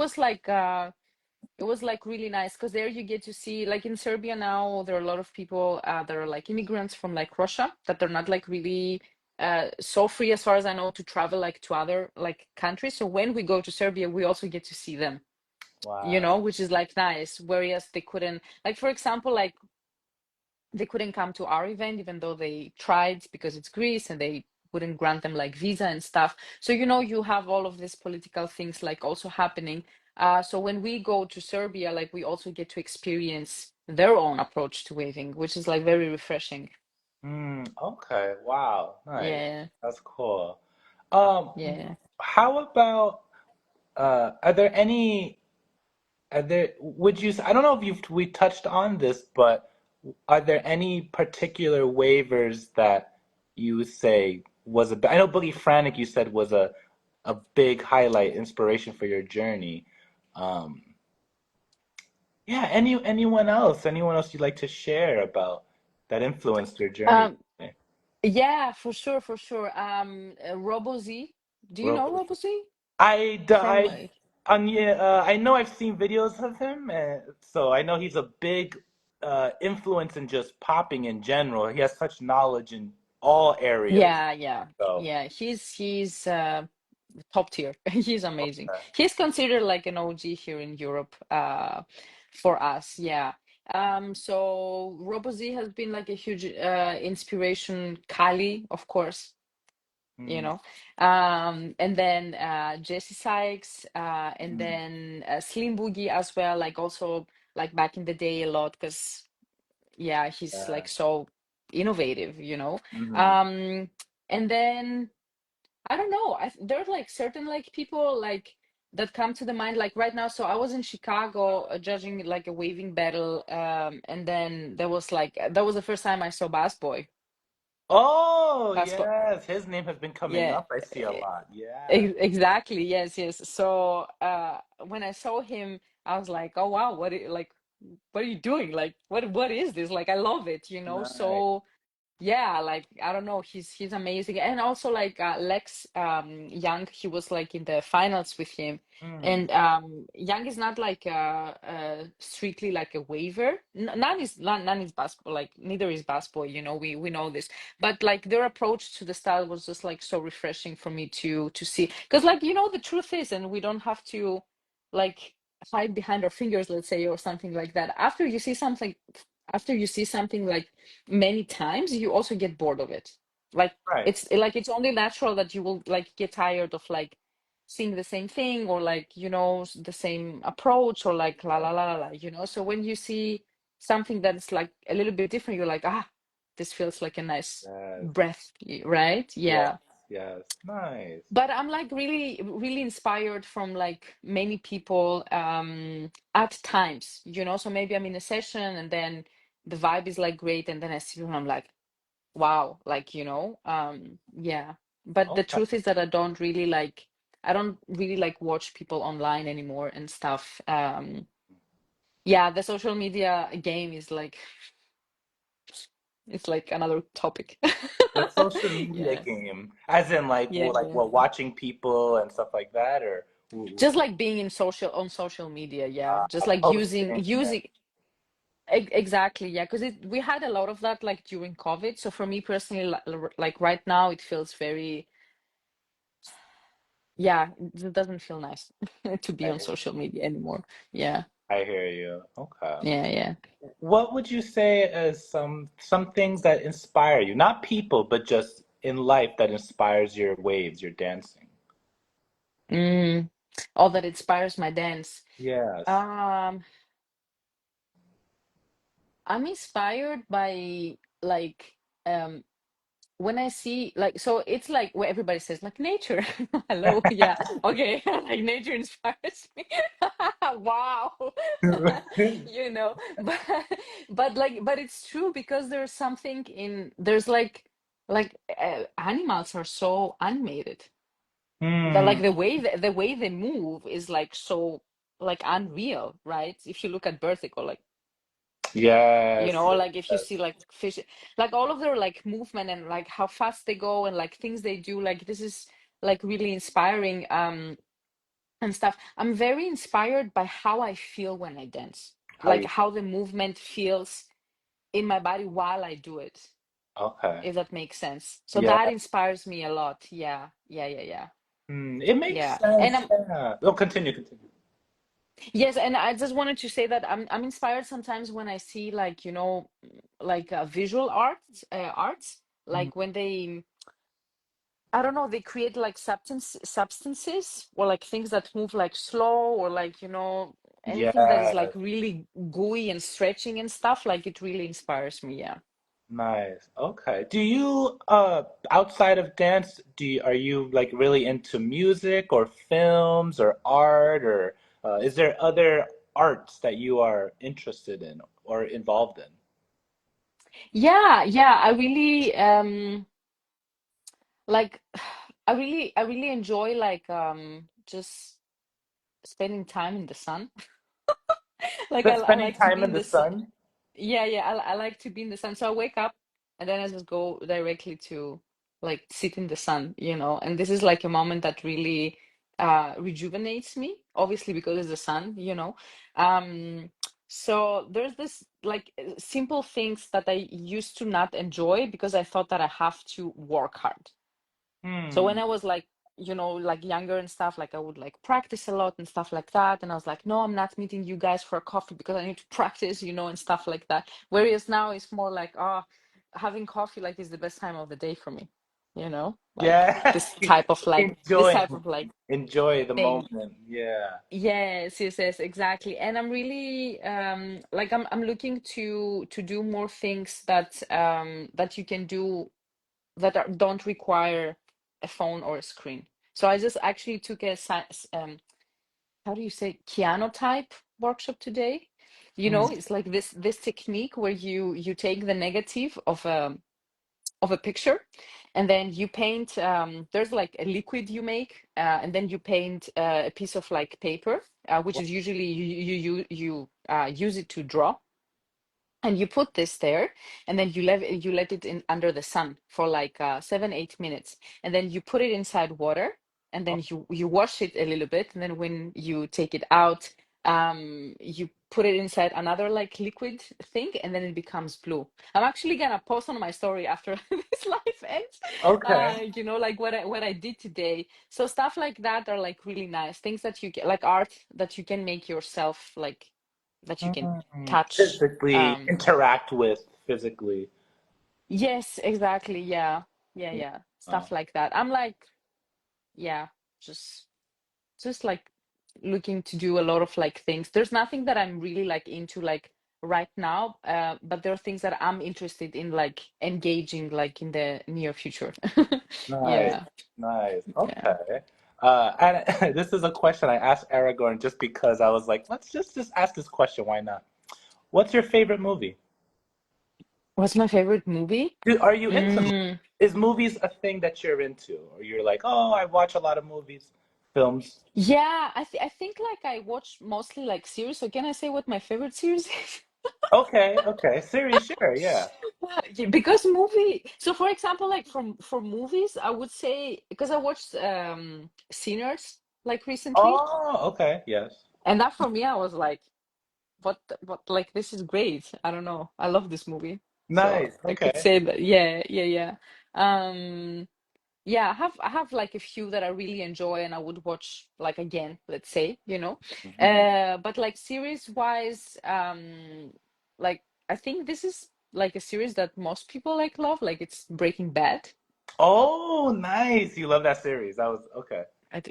was like really nice because there you get to see like in Serbia now there are a lot of people that are like immigrants from like Russia that they're not like really so free as far as I know to travel like to other like countries. So when we go to Serbia, we also get to see them, Wow. which is like nice. Whereas they couldn't like for example like they couldn't come to our event even though they tried because it's Greece and they wouldn't grant them like visa and stuff. So you have all of these political things like also happening. So when we go to Serbia, like we also get to experience their own approach to waving, which is like very refreshing. Okay. Wow. Nice. Yeah, That's cool. Um, yeah. how about are there any are there would you I don't know if you've we touched on this, but are there any particular waivers that you say was I know Boogie Frantic you said was a big highlight inspiration for your journey. Um, yeah, anyone else you'd like to share about that influenced your journey? Um, yeah, for sure, for sure. Robo Z. Do you know Robo. Robo Z from? Yeah, I know I've seen videos of him, so I know he's a big influence in just popping in general. He has such knowledge in all areas. Yeah, yeah, So, yeah. He's top tier. He's amazing. He's considered like an OG here in Europe, for us. Yeah. So Robo Z has been like a huge inspiration. Kali, of course, you mm, know. And then Jesse Sykes, and mm, then Slim Boogie as well. Like also like back in the day a lot, because yeah, he's yeah, like so innovative, you know. mhm. Um, and then I don't know. There's like certain like people like that come to the mind like right now. So I was in Chicago judging like a waving battle, and then there was like that was the first time I saw Bass Boy. Oh, Bass Boy, yes, his name has been coming yeah, up. I see a e- lot. Yeah, exactly. Yes, yes. So when I saw him, I was like, oh wow, like what are you doing? Like what is this? Like I love it, you know. nice. So yeah, like I don't know, he's amazing. And also like Lex Young, he was like in the finals with him. Mm, And Young is not like strictly like a waiver. None is basketball, like neither is basketball, you know, we know this. But like their approach to the style was just like so refreshing for me to see. Because like you know the truth is, and we don't have to like hide behind our fingers, let's say, or something like that. After you see something like many times, you also get bored of it. Like right. it's only natural that you will like get tired of like seeing the same thing, or like you know the same approach, or like la Yeah. la la la la, you know. So when you see something that's like a little bit different, you're like, ah, this feels like a nice Yes. breath, right? Yes. Yeah. Yes. Nice. But I'm like really really inspired from like many people at times, you know. So maybe I'm in a session and then the vibe is like great, and then I see them, I'm like, wow, like you know. Yeah, but the Okay. truth is that I don't really like watch people online anymore and stuff. Yeah, the social media game is like it's like another topic. The social media Yeah, game, as in yeah, like yeah. what watching people and stuff like that, or Just like being in social media, yeah, just like using posting. Yeah. using exactly, yeah, because we had a lot of that like during COVID. So for me personally, like right now it feels very, yeah, it doesn't feel nice to be I on social media anymore. Yeah, I hear you. Okay. yeah, yeah. What would you say as some things that inspire you? Not people, but just in life that inspires your waves, your dancing. mm. All that inspires my dance. Yes. um I'm inspired by like um when I see like, so it's like where everybody says like nature. Hello, yeah, okay, like nature inspires me. Wow. You know, but it's true, because there's like animals are so animated. Hmm. The way they move is like so like unreal, right? If you look at vertical, like you Yes. know, or like if you Yes. see like fish, like all of their like movement and like how fast they go and like things they do, like this is like really inspiring, and stuff. I'm very inspired by how I feel when I dance, How like you? how the movement feels in my body while I do it, Okay. if that makes sense. So Yeah. that inspires me a lot. Yeah, yeah, yeah, yeah, It makes yeah. And sense. Yeah. Oh, continue, continue. yes, and I just wanted to say that I'm inspired sometimes when I see like, you know, like visual arts, Mm. like when they, I don't know, they create like substances, or like things that move like slow, or like, you know, anything that is Yes. like really gooey and stretching and stuff, like it really inspires me. Yeah. Nice. Okay. Do you outside of dance, are you like really into music or films or art or is there other arts that you are interested in or involved in? Yeah, yeah, I really like I really enjoy like just spending time in the sun. Like But I spending like to time be in in the the sun. sun? Yeah, yeah, I like to be in the sun. So I wake up and then I just go directly to like sit in the sun, you know. And this is like a moment that really rejuvenates me, obviously because it's the sun, you know. Um so there's this like simple things that I used to not enjoy because I thought that I have to work hard. So Hmm. when I was like, you know, like younger and stuff, like I would like practice a lot and stuff like that. And I was like, no, I'm not meeting you guys for a coffee because I need to practice, you know, and stuff like that. Whereas now it's more like, oh, having coffee like is the best time of the day for me, you know, like Yeah. this type of like this Enjoying, type of like enjoy the thing. moment. Yeah. Yes, yes, yes, exactly. And I'm really like I'm looking to do more things that you can do that don't require a phone or a screen. So I just actually took a how do you say cyanotype workshop today. You Hmm. know, it's like this technique where you take the negative of a picture and then you paint there's like a liquid you make and then you paint a piece of like paper which is usually you use it to draw and you put this there and then you let it in under the sun for like 7 8 minutes and then you put it inside water and then you wash it a little bit and then when you take it out you put it inside another like liquid thing and then it becomes blue. I'm actually gonna post on my story after this live ends Okay. you know like what I did today. So stuff like that are like really nice things that you get like art that you can make yourself like that you can Hmm. touch. Physically interact with physically. Yes, exactly. Yeah. Yeah, yeah. Wow. Stuff like that. I'm like, yeah, just just like looking to do a lot of like things. There's nothing that I'm really like into like right now, but there are things that I'm interested in like engaging like in the near future. Nice, Yeah. nice. Yeah. Okay. And this is a question I asked Aragorn just because I was like, let's just ask this question. Why not? What's your favorite movie? What's my favorite movie? Are you into movies? Mm, Is movies a thing that you're into? Or you're like, oh, I watch a lot of movies, films. yeah, I think like I watch mostly like series. So can I say what my favorite series is? Okay, okay. Series, sure, yeah. Yeah, because movie, so for example like for movies I would say because I watched Sinners like recently Oh, okay, yes. and that for me I was like what like this is great. I don't know, I love this movie, so Nice, I could okay. say that. Yeah, yeah, yeah. um yeah, I have like a few that I really enjoy and I would watch like again, let's say, you know. Mhm. But like series wise, like I think this is like a series that most people like love, like it's Breaking Bad. Oh, nice. You love that series. That was okay.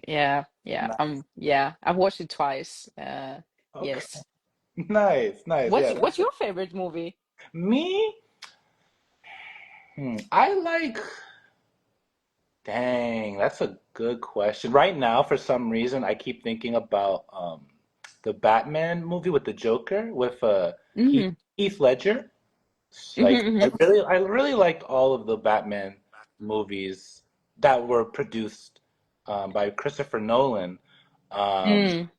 Yeah, yeah, Nice. yeah, I've watched it twice. Okay. Yes. Nice, nice. What's Yeah. what's your favorite movie? Me? I like. Dang, that's a good question. Right now, for some reason, I keep thinking about the Batman movie with the Joker with Mm-hmm. Heath Ledger. Like Mm-hmm. I really liked all of the Batman movies that were produced by Christopher Nolan. Um, Mm.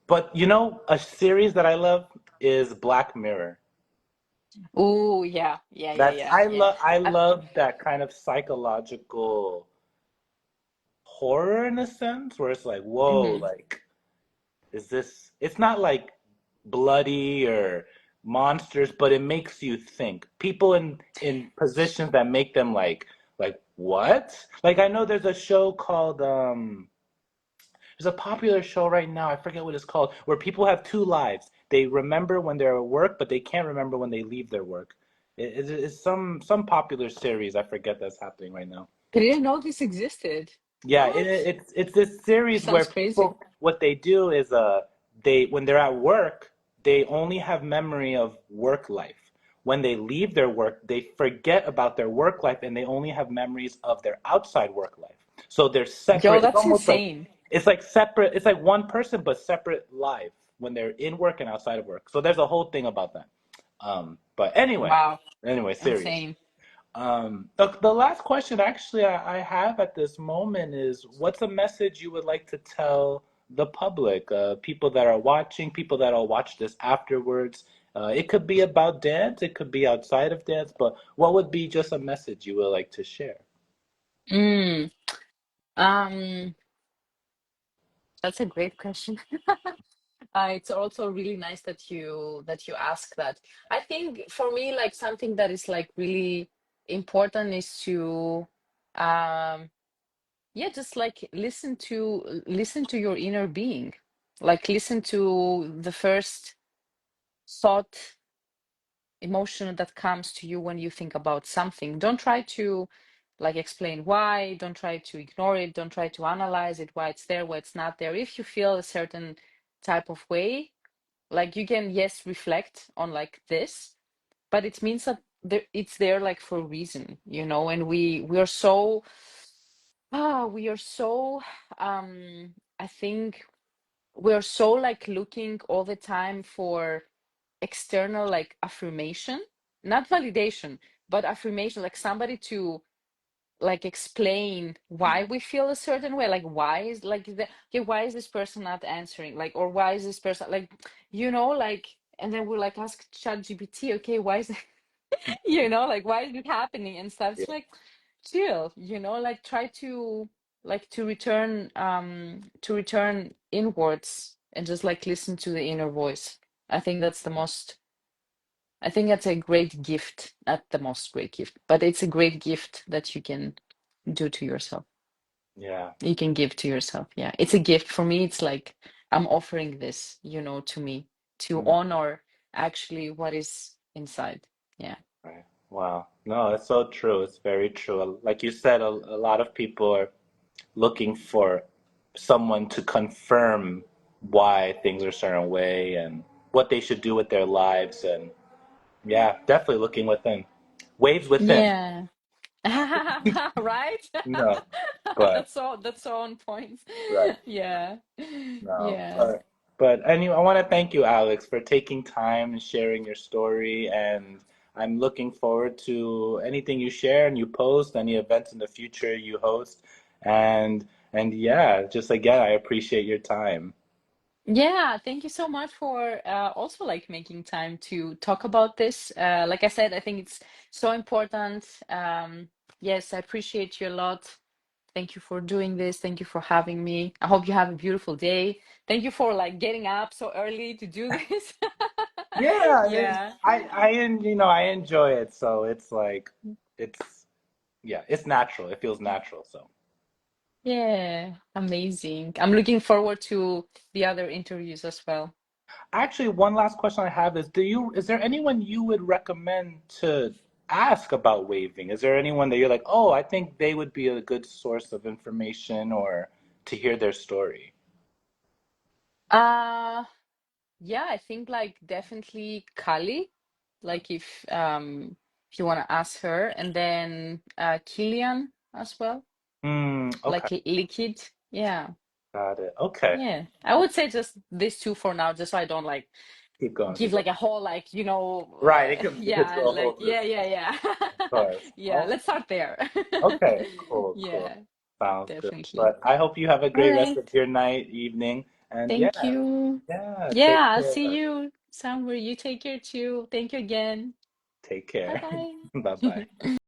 but you know, a series that I love is Black Mirror. Oh yeah, yeah, yeah, That's yeah, yeah. I I, love that kind of psychological horror in a sense where it's like, whoa, mm-hmm. like is this it's not like bloody or monsters, but it makes you think. People in positions that make them like what? Like I know there's a show called there's a popular show right now, I forget what it's called, where people have two lives. They remember when they're at work, but they can't remember when they leave their work. It's some popular series, I forget that's happening right now. I didn't know this existed. Yeah, What? it's this series where Sounds crazy. people what they do is they when they're at work, they only have memory of work life. when they leave their work, they forget about their work life and they only have memories of their outside work life. So they're Yo, separate. It's that's almost like insane. it's like separate. It's like one person but separate life when they're in work and outside of work. So there's a whole thing about that. But Wow, serious. insane. The last question actually I have at this moment is what's a message you would like to tell the public, people that are watching, people that'll watch this afterwards? It could be about dance, it could be outside of dance, but what would be just a message you would like to share? Mm, um, that's a great question. It's also really nice that you ask that. I think for me, like something that is like really important is to um yeah, just like listen to your inner being. Like listen to the first thought, emotion that comes to you when you think about something. Don't try to like explain why, don't try to ignore it, don't try to analyze it, why it's there, why it's not there. If you feel a certain type of way, like you can, yes, reflect on like this, but it means that it's there like for a reason, and we are so I think we are so like looking all the time for external like affirmation, not validation, but affirmation, like somebody to like explain why we feel a certain way, like why is like okay, why is this person not answering, like, or why is this person like, like, and then we like ask ChatGPT, okay, why is like why is it happening and stuff. Yeah, It's like chill, like try to like to return inwards and just like listen to the inner voice. I think that's the most I think that's a great gift, not the most great gift, but it's a great gift that you can do to yourself. yeah. You can give to yourself. Yeah. It's a gift. For me, it's like I'm offering this, to me to Mm, honor actually what is inside. Yeah. right. Wow. No, it's so true. It's very true. Like you said, a lot of people are looking for someone to confirm why things are a certain way and what they should do with their lives. And yeah, definitely looking within. Waves within. Yeah. Right? No, but That's so on point. right. Yeah. No, Yeah. but anyway, I want to thank you, Alex, for taking time and sharing your story. And I'm looking forward to anything you share and you post, any events in the future you host. And yeah, just again, I appreciate your time. Yeah, thank you so much for also like making time to talk about this. Like I said, I think it's so important. Yes, I appreciate you a lot. Thank you for doing this. Thank you for having me. I hope you have a beautiful day. Thank you for like getting up so early to do this. Yeah, Yeah. I enjoy it, so it's like it's yeah, it's natural. It feels natural, so. Yeah, amazing. I'm looking forward to the other interviews as well. Actually, one last question I have is is there anyone you would recommend to ask about waving? Is there anyone that you're like, oh, I think they would be a good source of information or to hear their story? Uh Yeah, I think like definitely Kali, like if you want to ask her, and then Killian as well, Okay, like Liquid. Yeah. got it. Okay, Yeah. I would say just these two for now, just so I don't like keep going, keep give going. like a whole like, Right, it could yeah, go a like whole yeah, different, yeah, yeah. of course. Yeah, Oh, let's start there. okay, cool, cool. Yeah, Sounds good. definitely. But I hope you have a All great rest right. of your night, evening, and Thank you. take Yeah, I'll see care. you somewhere. You take care too. Thank you again. Take Bye care. Bye bye. bye.